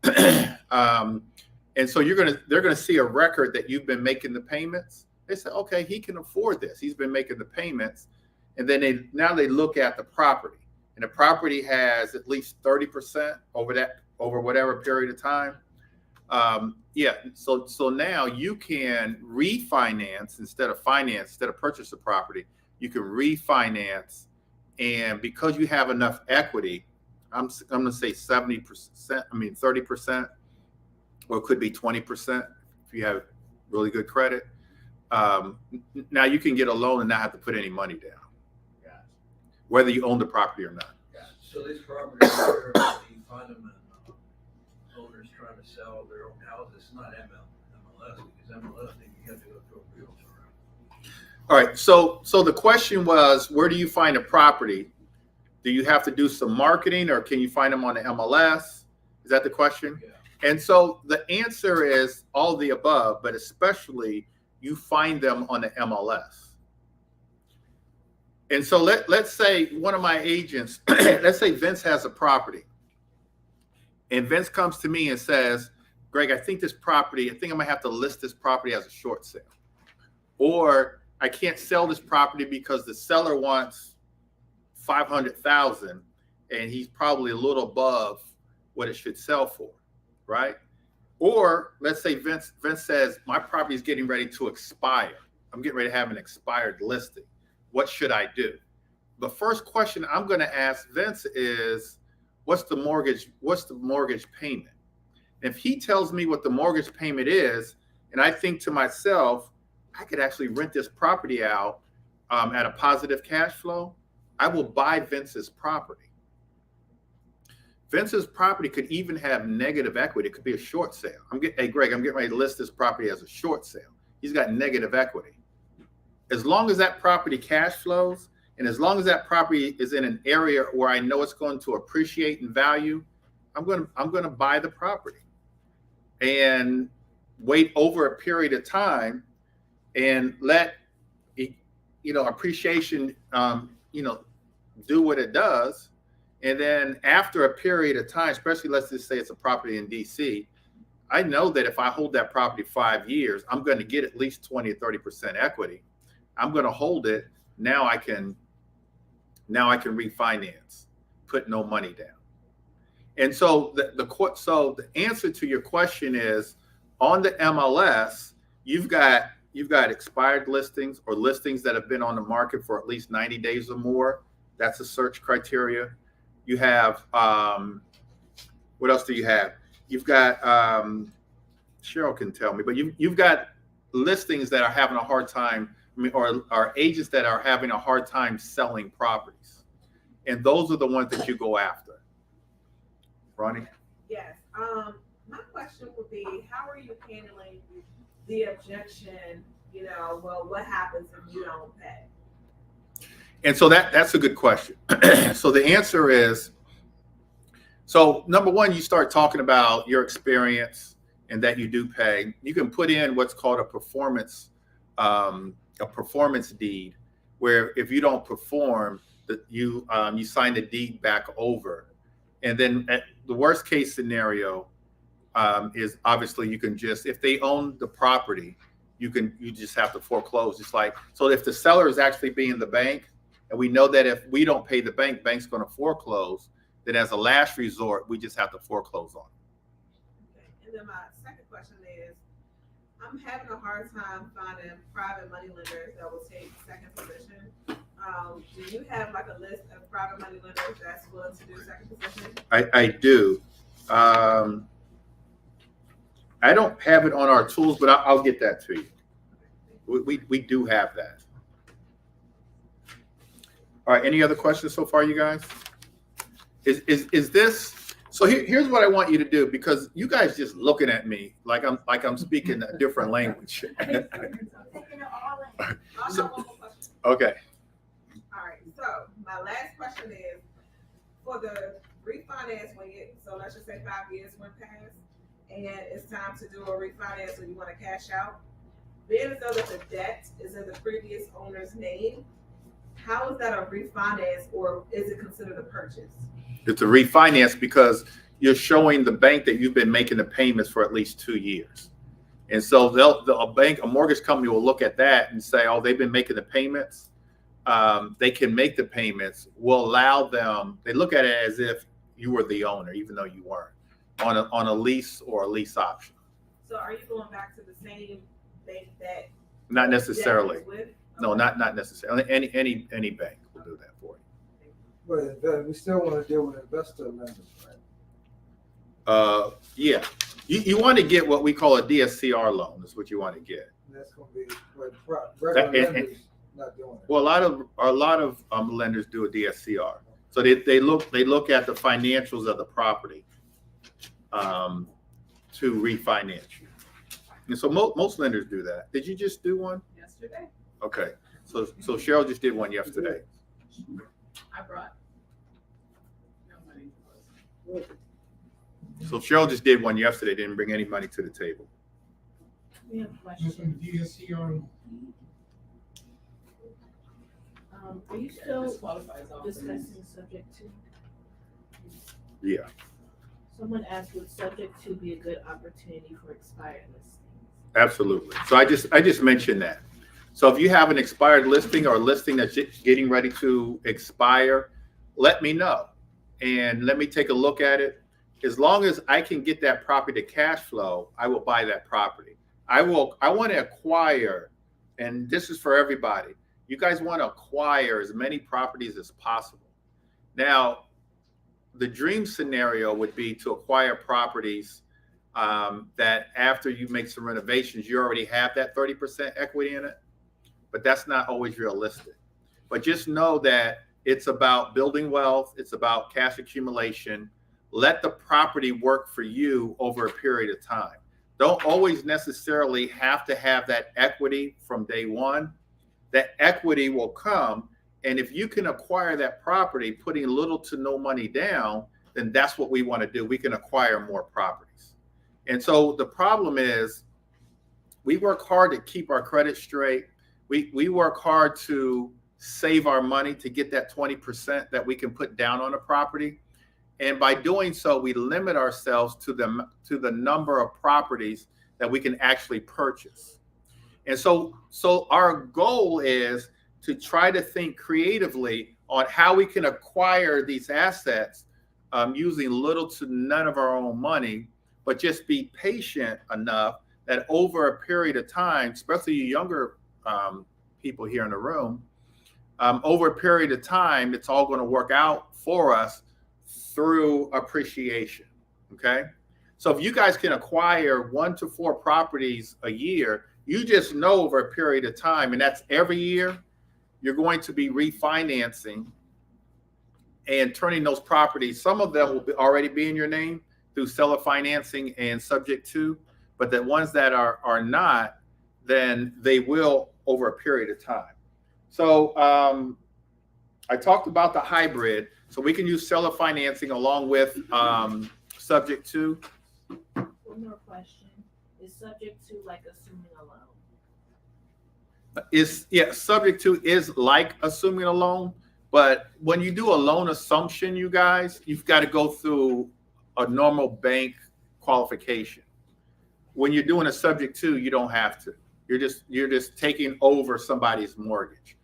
B: And so they're gonna see a record that you've been making the payments. They say, okay, he can afford this. He's been making the payments. And then now they look at the property, and the property has at least 30% over whatever period of time. So now you can refinance instead of purchase the property, you can refinance. And because you have enough equity, I'm going to say 30%, or it could be 20% if you have really good credit. Now you can get a loan and not have to put any money down, whether you own the property or not.
A: So these properties here, you find them in owners trying to sell their own houses, it's not MLS, because MLS, you have to go through a realtor.
B: All right. So the question was, where do you find a property? Do you have to do some marketing, or can you find them on the MLS? Is that the question?
A: Yeah.
B: And so the answer is all the above, but especially you find them on the MLS. And so let's say one of my agents, let's say Vince has a property, and Vince comes to me and says, Greg, I think I'm gonna have to list this property as a short sale. Or I can't sell this property because the seller wants 500,000 and he's probably a little above what it should sell for, right? Or let's say Vince says, my property is getting ready to expire. I'm getting ready to have an expired listing. What should I do? The first question I'm going to ask Vince is, what's the mortgage payment? If he tells me what the mortgage payment is, and I think to myself, I could actually rent this property out at a positive cash flow, I will buy Vince's property. Vince's property could even have negative equity. It could be a short sale. Hey, Greg, I'm getting ready to list this property as a short sale. He's got negative equity. As long as that property cash flows, and as long as that property is in an area where I know it's going to appreciate in value, I'm going to buy the property and wait over a period of time and let appreciation do what it does. And then after a period of time, especially let's just say it's a property in DC, I know that if I hold that property 5 years, I'm going to get at least 20 or 30% equity. I'm going to hold it. Now I can refinance, put no money down. And so the answer to your question is, on the MLS, you've got expired listings or listings that have been on the market for at least 90 days or more. That's a search criteria. You have, what else do you have? You've got, Cheryl can tell me, but you've got listings that are having a hard time, or agents that are having a hard time selling properties. And those are the ones that you go after. Ronnie?
I: Yes. My question would be, how are you handling the objection, what happens if you don't pay?
B: And so that's a good question. So the answer is, so number one, you start talking about your experience and that you do pay. You can put in what's called a performance deed, where if you don't perform, that you sign the deed back over. And then at the worst case scenario is obviously you can just, if they own the property, you just have to foreclose. It's like, so if the seller is actually being the bank, and we know that if we don't pay the bank's going to foreclose, then as a last resort, we just have to foreclose on it.
I: Okay. And then my second question is, I'm having a hard time finding private money lenders that will take second position. Do you have like a list of private money lenders that's willing to do second position?
B: I do. I don't have it on our tools, but I'll get that to you. We do have that. All right. Any other questions so far, you guys? Is this? So here's what I want you to do, because you guys just looking at me like I'm speaking a different language. Okay.
I: All right. So my last question is, for the refinance, so let's just say 5 years went past, and it's time to do a refinance, or you want to cash out, being as though that the debt is in the previous owner's name, how is that a refinance, or is it considered a purchase?
B: It's a refinance because you're showing the bank that you've been making the payments for at least 2 years. And so a mortgage company will look at that and say, oh, they've been making the payments. They can make the payments. We'll allow them. They look at it as if you were the owner, even though you weren't, on a lease or a lease option.
I: So are you going back to the same bank that?
B: Not necessarily.
I: That was with?
B: No, not necessarily. Any bank will do that for you.
C: But we still want to deal with investor lenders, right?
B: Yeah. You want to get what we call a DSCR loan. Is what you want to get.
C: And that's going to be regular lenders not doing it.
B: Well, a lot of lenders do a DSCR. So they look at the financials of the property to refinance you. And so most lenders do that. Did you just do one?
I: Yesterday.
B: Okay. So Cheryl just did one yesterday.
I: I brought.
B: So Cheryl just did one yesterday, didn't bring any money to the table.
G: We have a
H: Just
G: question.
H: on the DSCR.
G: Are you still discussing subject to?
B: Yeah.
G: Someone asked, would subject to be a good opportunity for expired listings?
B: Absolutely. So I just mentioned that. So if you have an expired listing or a listing that's getting ready to expire, let me know and let me take a look at it. As long as I can get that property to cash flow, I will buy that property. I want to acquire, and this is for everybody. You guys want to acquire as many properties as possible. Now, the dream scenario would be to acquire properties that after you make some renovations, you already have that 30% equity in it, but that's not always realistic. But just know that it's about building wealth. It's about cash accumulation. Let the property work for you over a period of time. Don't always necessarily have to have that equity from day one. That equity will come. And if you can acquire that property, putting little to no money down, then that's what we want to do. We can acquire more properties. And so the problem is we work hard to keep our credit straight. We work hard to save our money to get that 20% that we can put down on a property. And by doing so, we limit ourselves to the number of properties that we can actually purchase. And so our goal is to try to think creatively on how we can acquire these assets using little to none of our own money, but just be patient enough that over a period of time, especially you younger people here in the room, over a period of time, it's all going to work out for us through appreciation. Okay. So if you guys can acquire 1 to 4 properties a year, you just know over a period of time, and that's every year, you're going to be refinancing and turning those properties. Some of them will already be in your name through seller financing and subject to, but the ones that are not, then they will over a period of time. So I talked about the hybrid. So we can use seller financing along with subject to.
J: One more question. Is subject to like assuming a loan?
B: Subject to is like assuming a loan, but when you do a loan assumption, you guys, you've got to go through a normal bank qualification. When you're doing a subject to, you don't have to. You're just taking over somebody's mortgage.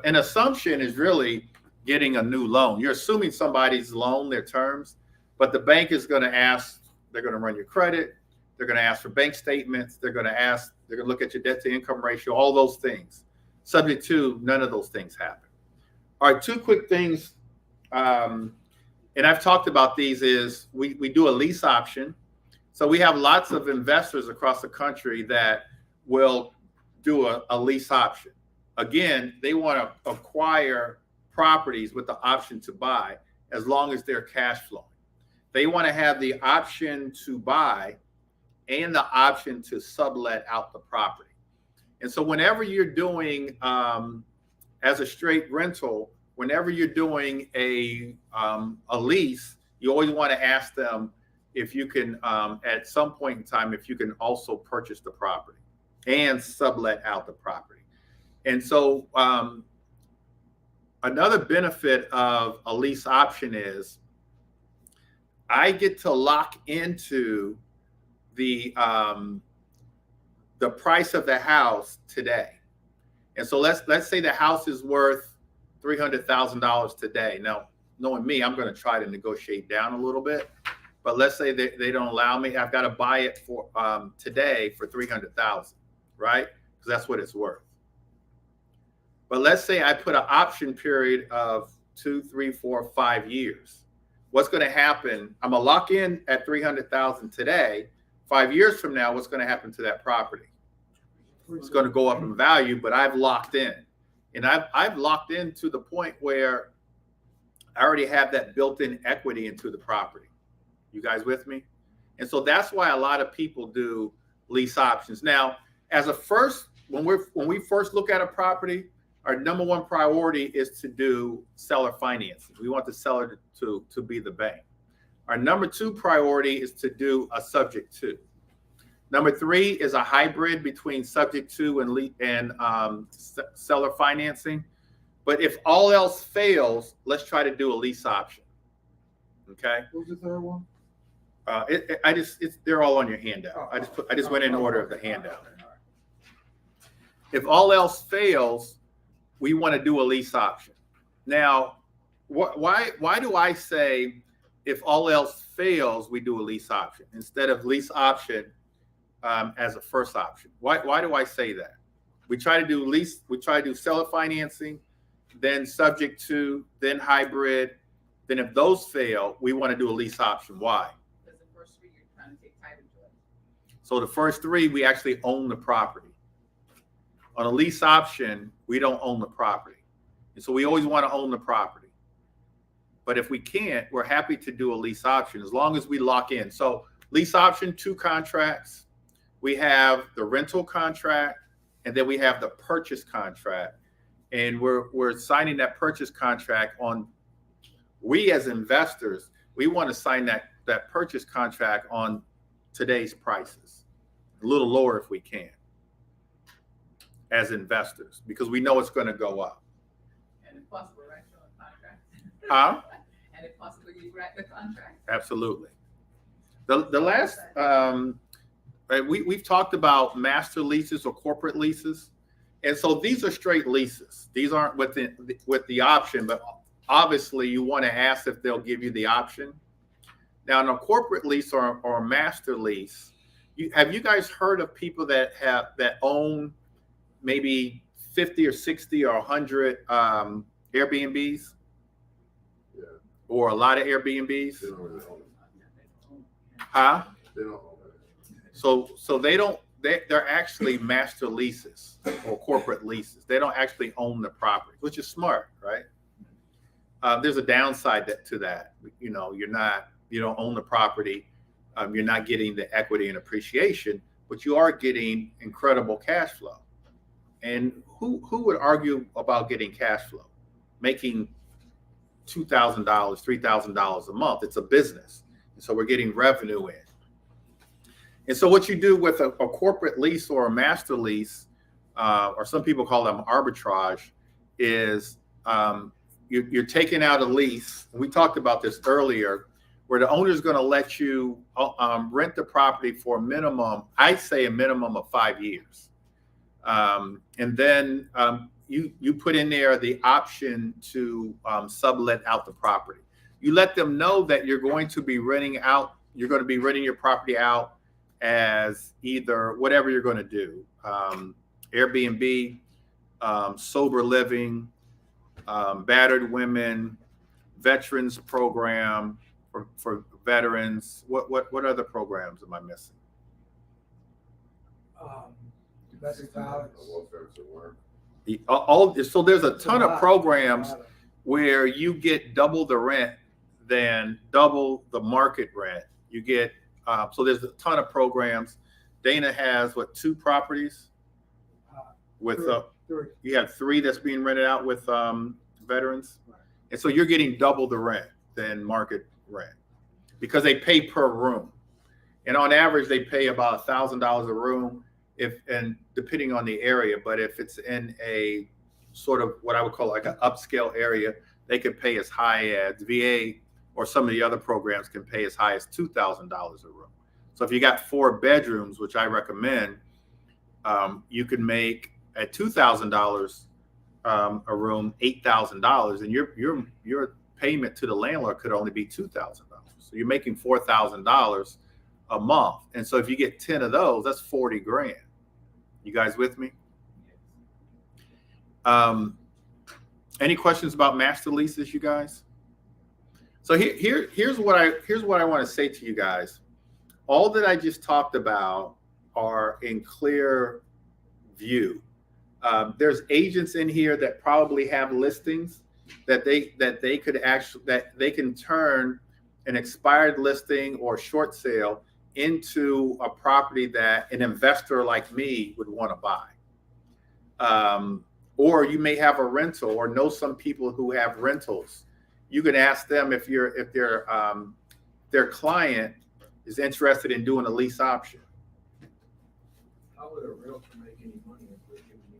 B: An assumption is really getting a new loan. You're assuming somebody's loan, their terms, but the bank is going to ask, they're going to run your credit. They're going to ask for bank statements. They're going to look at your debt to income ratio, all those things. Subject to, none of those things happen. All right, 2 quick things. And I've talked about these is we do a lease option. So we have lots of investors across the country that will do a lease option. Again, they want to acquire properties with the option to buy as long as they're cash flowing. They want to have the option to buy and the option to sublet out the property. And so whenever you're doing, as a straight rental, whenever you're doing a lease, you always want to ask them if you can, at some point in time, if you can also purchase the property and sublet out the property. And so another benefit of a lease option is I get to lock into the price of the house today. And so let's say the house is worth $300,000 today. Now, knowing me, I'm going to try to negotiate down a little bit, but let's say they don't allow me. I've got to buy it for today for $300,000, right? Because that's what it's worth. But let's say I put an option period of 2, 3, 4, 5 years. What's going to happen? I'm going to lock in at $300,000 today. 5 years from now, what's going to happen to that property? It's going to go up in value, but I've locked in. And I've locked in to the point where I already have that built-in equity into the property. You guys with me? And so that's why a lot of people do lease options. Now, as a first, when we first look at a property, our number one priority is to do seller financing. We want the seller to be the bank. Our number 2 priority is to do a subject to. Number 3 is a hybrid between subject to and seller financing. But if all else fails, let's try to do a lease option. Okay.
C: What's the third one?
B: They're all on your handout. I just went in order of the handout. if all else fails, we want to do a lease option. Now, why do I say if all else fails, we do a lease option instead of lease option as a first option? Why do I say that? We try to do seller financing, then subject to, then hybrid. Then if those fail, we want to do a lease option. Why?
G: Because the first 3 you're trying to take title to it.
B: So the first 3, we actually own the property. On a lease option, we don't own the property. And so we always want to own the property. But if we can't, we're happy to do a lease option as long as we lock in. So lease option, 2 contracts. We have the rental contract, and then we have the purchase contract. And we're signing that purchase contract on, we as investors, we want to sign that purchase contract on today's prices, a little lower if we can, as investors, because we know it's going to go up.
G: And if possible, write your own contract.
B: Huh?
G: And if possible, you write the contract.
B: Absolutely. The last, we've talked about master leases or corporate leases. And so these are straight leases. These aren't with the option, but obviously you want to ask if they'll give you the option. Now, in a corporate lease or a master lease, have you guys heard of people that own maybe 50 or 60 or 100 Airbnbs?
E: Yeah,
B: Or a lot of Airbnbs?
E: they don't really own it.
B: Huh?
E: They don't own it.
B: So they're actually master leases or corporate leases. They don't actually own the property, which is smart, right? There's a downside to that. You know, you don't own the property. You're not getting the equity and appreciation, but you are getting incredible cash flow. And who would argue about getting cash flow? Making $2,000, $3,000 a month. It's a business. And so we're getting revenue in. And so what you do with a corporate lease or a master lease, or some people call them arbitrage, is you're taking out a lease. And we talked about this earlier, where the owner is going to let you rent the property for a minimum, I'd say a minimum of 5 years. And then you put in there the option to sublet out the property. You let them know that you're going to be renting your property out as either whatever you're going to do, Airbnb, sober living, battered women, veterans program for veterans. What other programs am I missing?
C: Domestic violence.
E: Welfare to work.
B: So there's a ton of programs where you get double the rent than double the market rent. You get so there's a ton of programs. Dana has 2 properties with
C: Three.
B: you have 3 that's being rented out with veterans, and so you're getting double the rent than market rent because they pay per room, and on average they pay about $1,000 a room, and depending on the area. But if it's in a sort of what I would call like an upscale area, they could pay as high as VA or some of the other programs can pay as high as $2,000 a room. So if you got 4 bedrooms, which I recommend, you can make at $2,000 a room $8,000, and your payment to the landlord could only be $2,000. So you're making $4,000 a month, and so if you get 10 of those, that's 40 grand. You guys with me? Any questions about master leases, you guys? So here's what I want to say to you guys. All that I just talked about are in clear view. There's agents in here that probably have listings that they can turn an expired listing or short sale into a property that an investor like me would want to buy. Or you may have a rental or know some people who have rentals. You can ask them if their client is interested in doing a lease option.
A: How would a realtor make any money if we're giving you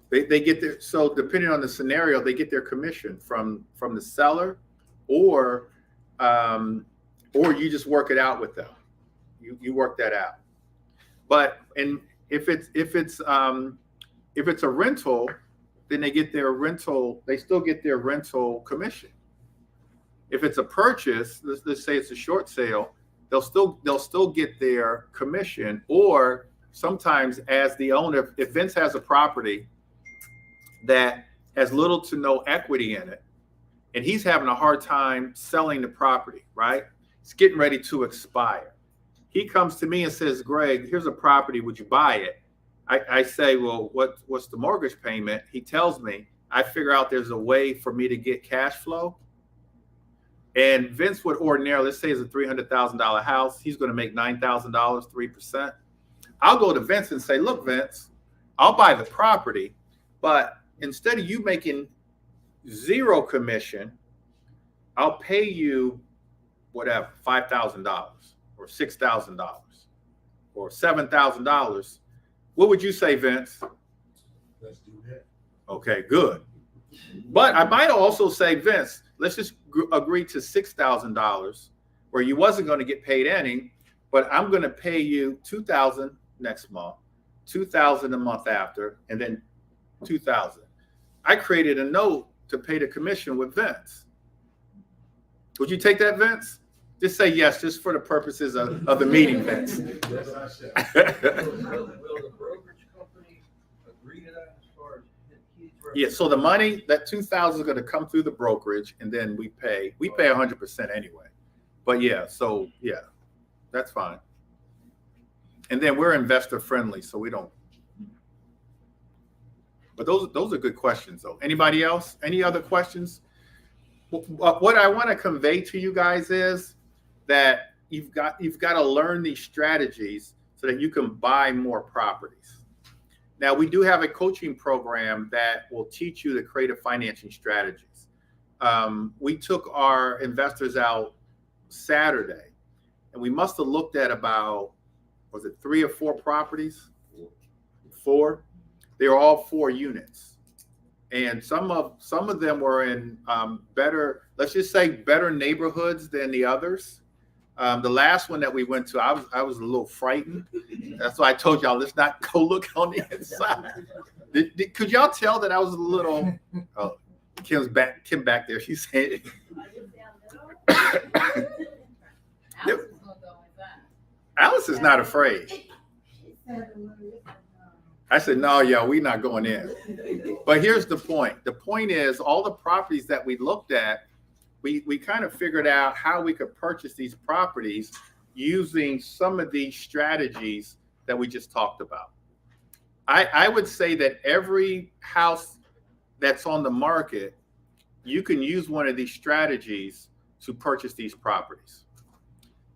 A: that?
B: They get their, so depending on the scenario, they get their commission from the seller, or you just work it out with them. You work that out. But if it's a rental, then they get their rental. They still get their rental commission. If it's a purchase, let's say it's a short sale, they'll still get their commission. Or sometimes, as the owner, if Vince has a property that has little to no equity in it, and he's having a hard time selling the property, right? It's getting ready to expire. He comes to me and says, Greg, here's a property, would you buy it? I say, well, what's the mortgage payment? He tells me. I figure out there's a way for me to get cash flow. And Vince would ordinarily, let's say it's a $300,000 house, he's going to make $9,000, 3%. I'll go to Vince and say, look, Vince, I'll buy the property, but instead of you making zero commission, I'll pay you whatever, $5,000 or $6,000 or $7,000. What would you say, Vince?
H: Let's do that.
B: Okay, good. But I might also say, Vince, let's just agree to $6,000 where you wasn't going to get paid any, but I'm going to pay you $2,000 next month, $2,000 a month after, and then $2,000. I created a note to pay the commission with Vince. Would you take that, Vince? Just say yes, just for the purposes of the meeting, Vince.
H: Yes, I shall.
A: Will the brokerage company agree to that as far as he's?
B: Yeah, so the money, that $2,000 is going to come through the brokerage, and then we pay 100% anyway. But yeah, so yeah, that's fine. And then we're investor friendly, so we don't. But those are good questions, though. Anybody else? Any other questions? What I want to convey to you guys is that you've got to learn these strategies so that you can buy more properties. Now, we do have a coaching program that will teach you the creative financing strategies. We took our investors out Saturday, and we must have looked at about, was it 3 or 4 properties? 4. They were all 4 units, and some of them were in better, let's just say, better neighborhoods than the others. The last one that we went to, I was a little frightened. That's why I told y'all, let's not go look on the inside. Could y'all tell that I was a little? Oh, Kim back there. She's saying. Alice is not afraid. I said, no, y'all, we're not going in. But here's the point. The point is, all the properties that we looked at, we kind of figured out how we could purchase these properties using some of these strategies that we just talked about. I would say that every house that's on the market, you can use one of these strategies to purchase these properties.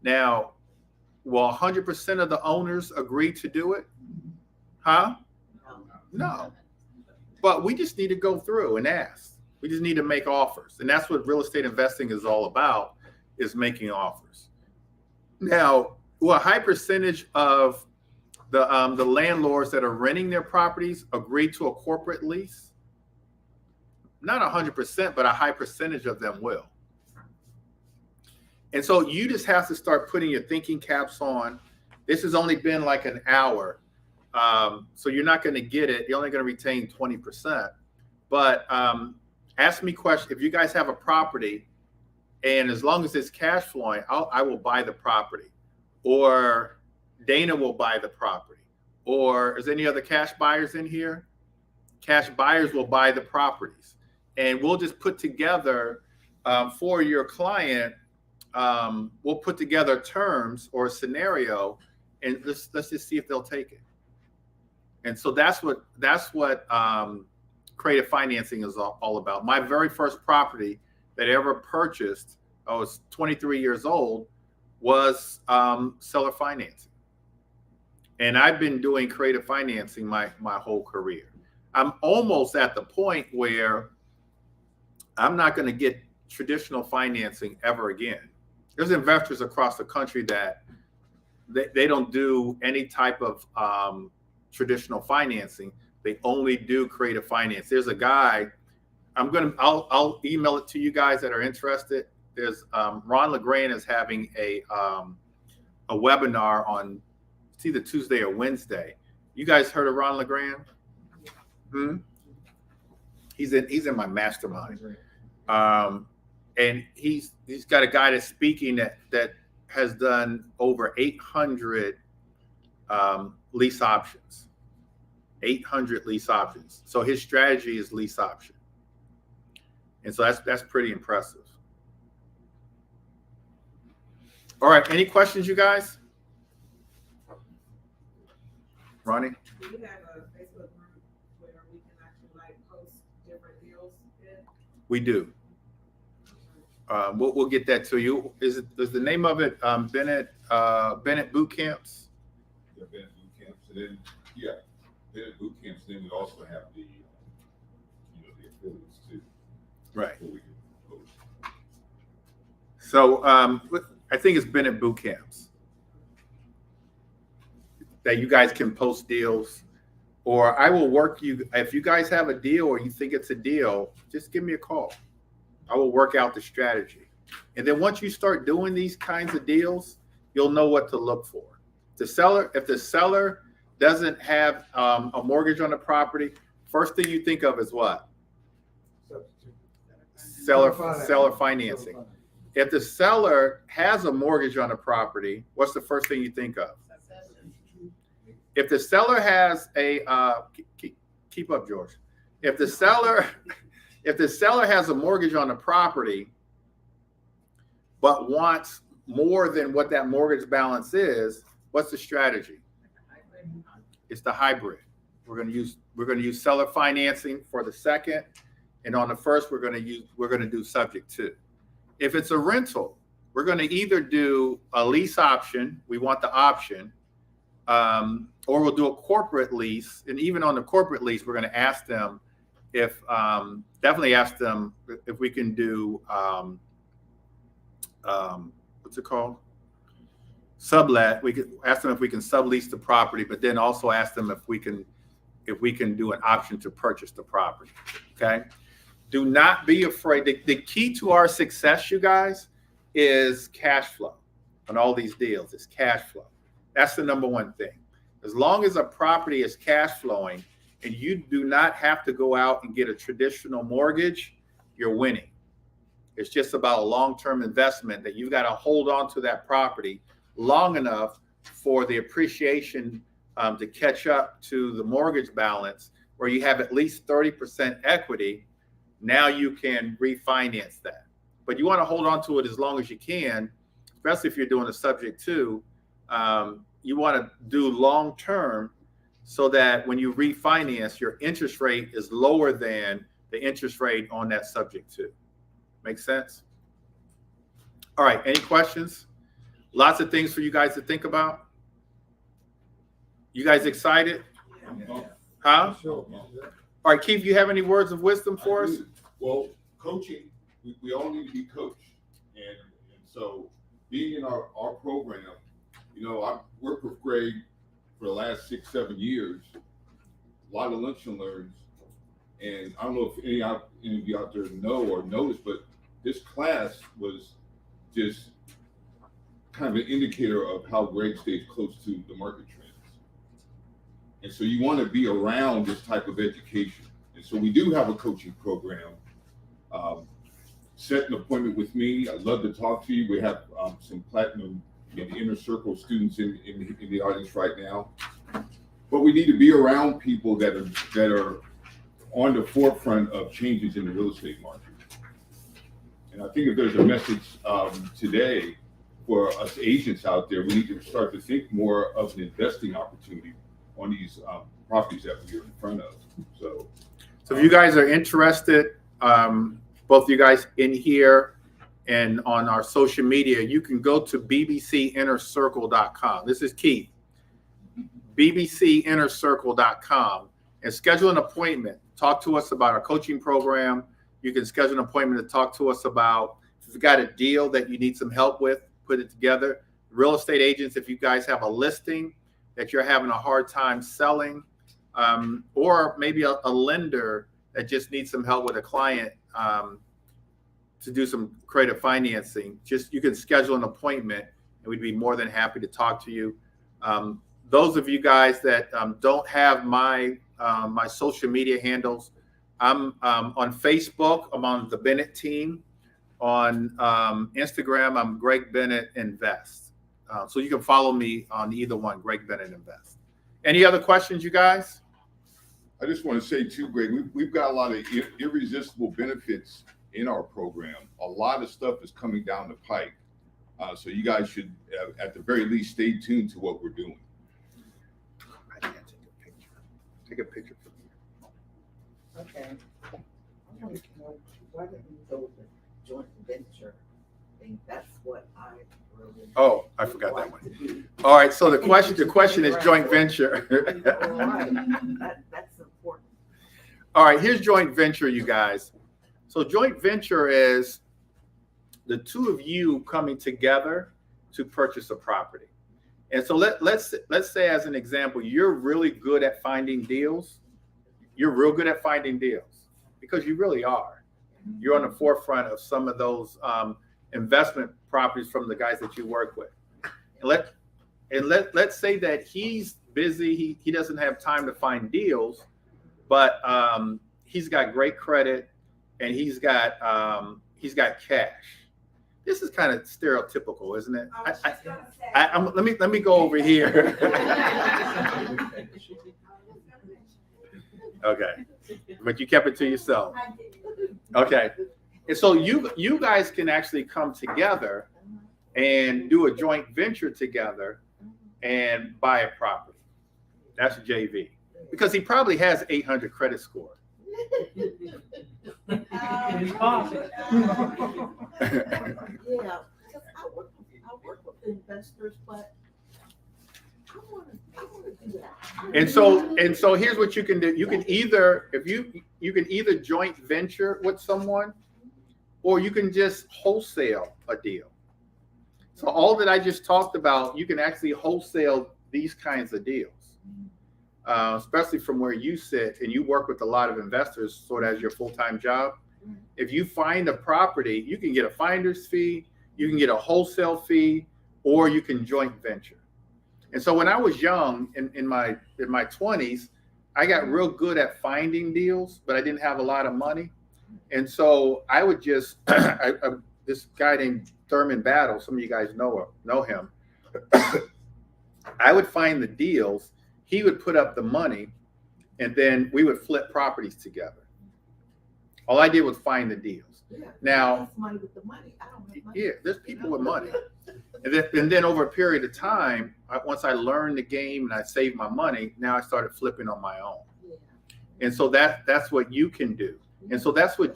B: Now, will 100% of the owners agree to do it? Huh? No. But we just need to go through and ask. We just need to make offers. And that's what real estate investing is all about, is making offers. Now, will a high percentage of the landlords that are renting their properties agree to a corporate lease? Not 100%, but a high percentage of them will. And so you just have to start putting your thinking caps on. This has only been like an hour. So you're not going to get it. You're only going to retain 20%. But ask me questions. If you guys have a property, and as long as it's cash flowing, I will buy the property. Or Dana will buy the property. Or is any other cash buyers in here? Cash buyers will buy the properties. And we'll just put together for your client, we'll put together terms or a scenario, and let's just see if they'll take it. And so that's what creative financing is all about. My very first property that I ever purchased, I was 23 years old, was seller financing. And I've been doing creative financing my whole career. I'm almost at the point where I'm not going to get traditional financing ever again. There's investors across the country that they don't do any type of traditional financing. They only do creative finance. There's a guy, I'll email it to you guys that are interested. There's Ron LeGrand is having a webinar on, it's either Tuesday or Wednesday, You guys heard of Ron LeGrand? He's in my mastermind. And he's got a guy that's speaking that has done over 800 lease options. 800 lease options. So his strategy is lease option. And so that's pretty impressive. All right, any questions, you guys? Ronnie?
I: Do you have a Facebook group where we can actually like post different deals in?
B: We do. We'll get that to you. Is the name of it Bennett Boot Camps?
K: Yeah, Bennett Boot Camps, and then Bennett Boot Camps. Then we also have the the affiliates too.
B: Right.
K: So we can post.
B: So I think it's Bennett Boot Camps that you guys can post deals, or I will work you. If you guys have a deal or you think it's a deal, just give me a call. I will work out the strategy. And then once you start doing these kinds of deals, you'll know what to look for. If the seller doesn't have a mortgage on the property, first thing you think of is what? Seller financing. If the seller has a mortgage on the property, what's the first thing you think of? If the seller has a keep up, George. If the seller has a mortgage on the property, but wants more than what that mortgage balance is, what's the strategy? It's the hybrid. We're going to use seller financing for the second, and on the first we're going to do subject to. If it's a rental, we're going to either do a lease option. We want the option. Or we'll do a corporate lease, and even on the corporate lease, we're going to ask them definitely ask them if we can do what's it called? Sublet. We could ask them if we can sublease the property, but then also ask them if we can do an option to purchase the property. Okay. Do not be afraid. The key to our success, you guys, is cash flow on all these deals. It's cash flow. That's the number one thing. As long as a property is cash flowing and you do not have to go out and get a traditional mortgage, you're winning. It's just about a long-term investment that you've got to hold on to that property long enough for the appreciation to catch up to the mortgage balance, where you have at least 30% equity. Now you can refinance that. But you want to hold on to it as long as you can, especially if you're doing a subject to. You want to do long term so that when you refinance, your interest rate is lower than the interest rate on that subject to. Make sense? All right, any questions? Lots of things for you guys to think about. You guys excited? Huh?
C: Sure.
B: All right, Keith, you have any words of wisdom for us?
K: Well, coaching, we all need to be coached. And so being in our program, I've worked with Greg for the last 6-7 years, a lot of lunch and learns. And I don't know if any of you out there know or notice, but this class was just kind of an indicator of how Greg stays close to the market trends. And so you want to be around this type of education. And so we do have a coaching program. Set an appointment with me. I'd love to talk to you. We have some platinum and inner circle students in the audience right now. But we need to be around people that are on the forefront of changes in the real estate market. And I think if there's a message today for us agents out there, we need to start to think more of an investing opportunity on these properties that we're in front of. So
B: if you guys are interested, both of you guys in here and on our social media, you can go to bbcinnercircle.com. This is Keith. bbcinnercircle.com and schedule an appointment. Talk to us about our coaching program. You can schedule an appointment to talk to us about if you've got a deal that you need some help with, put it together. Real estate agents, if you guys have a listing that you're having a hard time selling, or maybe a lender that just needs some help with a client to do some creative financing, you can schedule an appointment and we'd be more than happy to talk to you. those of you guys that don't have my my social media handles, I'm on Facebook. I'm on the Bennett team. On Instagram, I'm Greg Bennett Invest. So you can follow me on either one, Greg Bennett Invest. Any other questions, you guys?
K: I just want to say too, Greg, we've got a lot of irresistible benefits in our program. A lot of stuff is coming down the pike. So you guys should, at the very least, stay tuned to what we're doing.
B: I can't take a picture. Take a picture for me.
G: Okay. I want to know, why didn't we go with the joint venture thing? That's what I really.
B: Oh, I forgot that
G: like
B: one.
G: to do.
B: All right, so the question is joint venture.
G: All right. That's important.
B: All right, here's joint venture, you guys. So joint venture is the two of you coming together to purchase a property. And so let's say, as an example, you're really good at finding deals. You're real good at finding deals because you really are. You're on the forefront of some of those investment properties from the guys that you work with. And let's say that he's busy. He doesn't have time to find deals, but he's got great credit and he's got cash. This is kind of stereotypical, isn't it? Let me go over here. Okay, but you kept it to yourself. Okay, and so you guys can actually come together and do a joint venture together and buy a property. That's a JV because he probably has 800 credit score.
F: It's possible.
G: Yeah, because I work with investors, but I want to do that.
B: And so here's what you can do. You can either, you can either joint venture with someone, or you can just wholesale a deal. So all that I just talked about, you can actually wholesale these kinds of deals, especially from where you sit and you work with a lot of investors sort of as your full-time job. If you find a property, you can get a finder's fee, you can get a wholesale fee, or you can joint venture. And so when I was young, in my 20s, I got real good at finding deals, but I didn't have a lot of money. And so I would just, this guy named Thurman Battle, some of you guys know him. I would find the deals, he would put up the money, and then we would flip properties together. All I did was find the deals.
G: Yeah,
B: Now,
G: that's money with the money. I don't have money.
B: yeah, there's people with money. And then over a period of time, once I learned the game and I saved my money, now I started flipping on my own.
G: Yeah.
B: And so that's what you can do. And so that's what a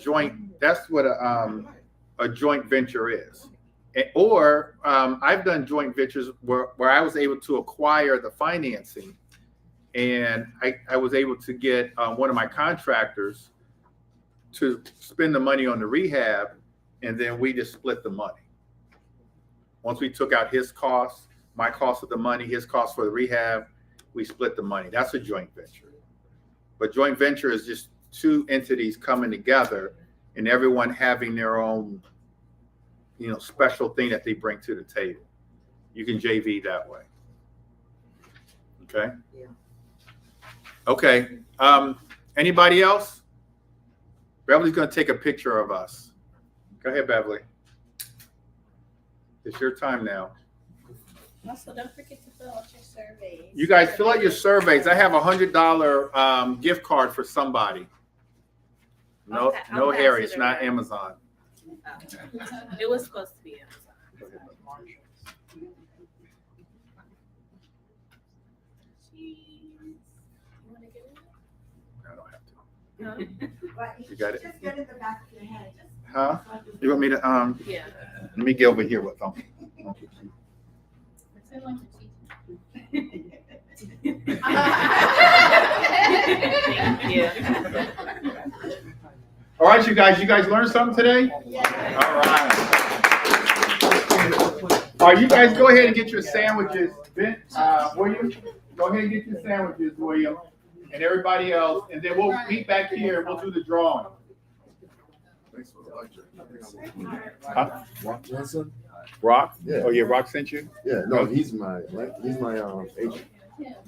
B: joint venture is. Or I've done joint ventures where I was able to acquire the financing, and I was able to get one of my contractors to spend the money on the rehab, and then we just split the money. Once we took out his costs, my cost of the money, his cost for the rehab, we split the money. That's a joint venture. But joint venture is just two entities coming together and everyone having their own, special thing that they bring to the table. You can JV that way. Okay?
G: Yeah.
B: Okay. Anybody else? Beverly's going to take a picture of us. Go ahead, Beverly. It's your time now.
J: Also, don't forget to fill out your surveys.
B: You guys fill out your surveys. I have $100 gift card for somebody. No,
J: Okay,
B: no,
J: I'll pass
B: Harry,
J: it
B: it's not
J: around.
B: Amazon.
J: It was supposed to be Amazon. Cheese. You wanna get it?
B: I don't have to.
J: No?
B: You got it?
G: Just get in the back of your head.
B: Huh? You want me to
J: Yeah.
B: let me get over here with them.
J: I like to Thank you.
B: All right, you guys learned something today? All right. All right, you guys go ahead and get your sandwiches. William, go ahead and get your sandwiches, William, and everybody else, and then we'll meet back here and we'll do the drawing.
E: Thanks for the lecture.
B: Huh?
E: Rock Johnson?
B: Rock?
E: Yeah.
B: Oh yeah, Rock sent you?
E: Yeah, no, he's my agent.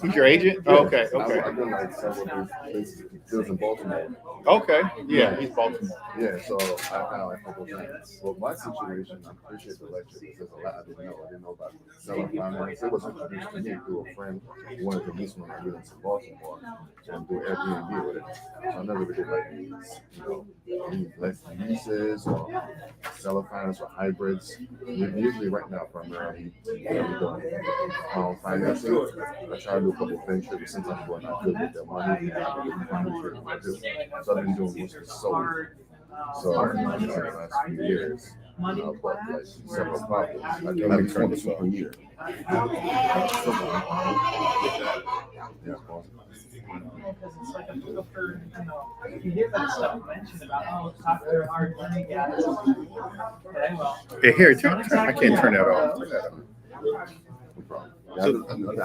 B: He's your agent?
E: Yeah.
B: Okay,
E: I've
B: okay.
E: done like several places. He lives in Baltimore.
B: Okay, yeah, he's Baltimore.
E: Yeah, so I found like a couple of things. Well, my situation, I appreciate the lecture because there's a lot I didn't know. I didn't know about selling finance. It was introduced to me through a friend who wanted to lease one of the units in Baltimore and do Airbnb with it. So I never really like these, any less leases or seller finance or hybrids. We're usually right now primarily financing. I try to do a couple of ventures, but sometimes people are not good with their money. And I really find it what I do. So I've been doing mostly solar. So in the last few years, I bought like several properties. I do like 22 per year. Yeah,
F: Because it's like a filter, you hear that stuff mentioned about, talk to hard money guys. Okay, well.
B: Hey, here, I can't turn that off. Turn that on.
E: no problem. I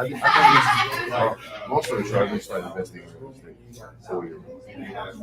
E: think most of the charges started investing in real estate 4 years ago.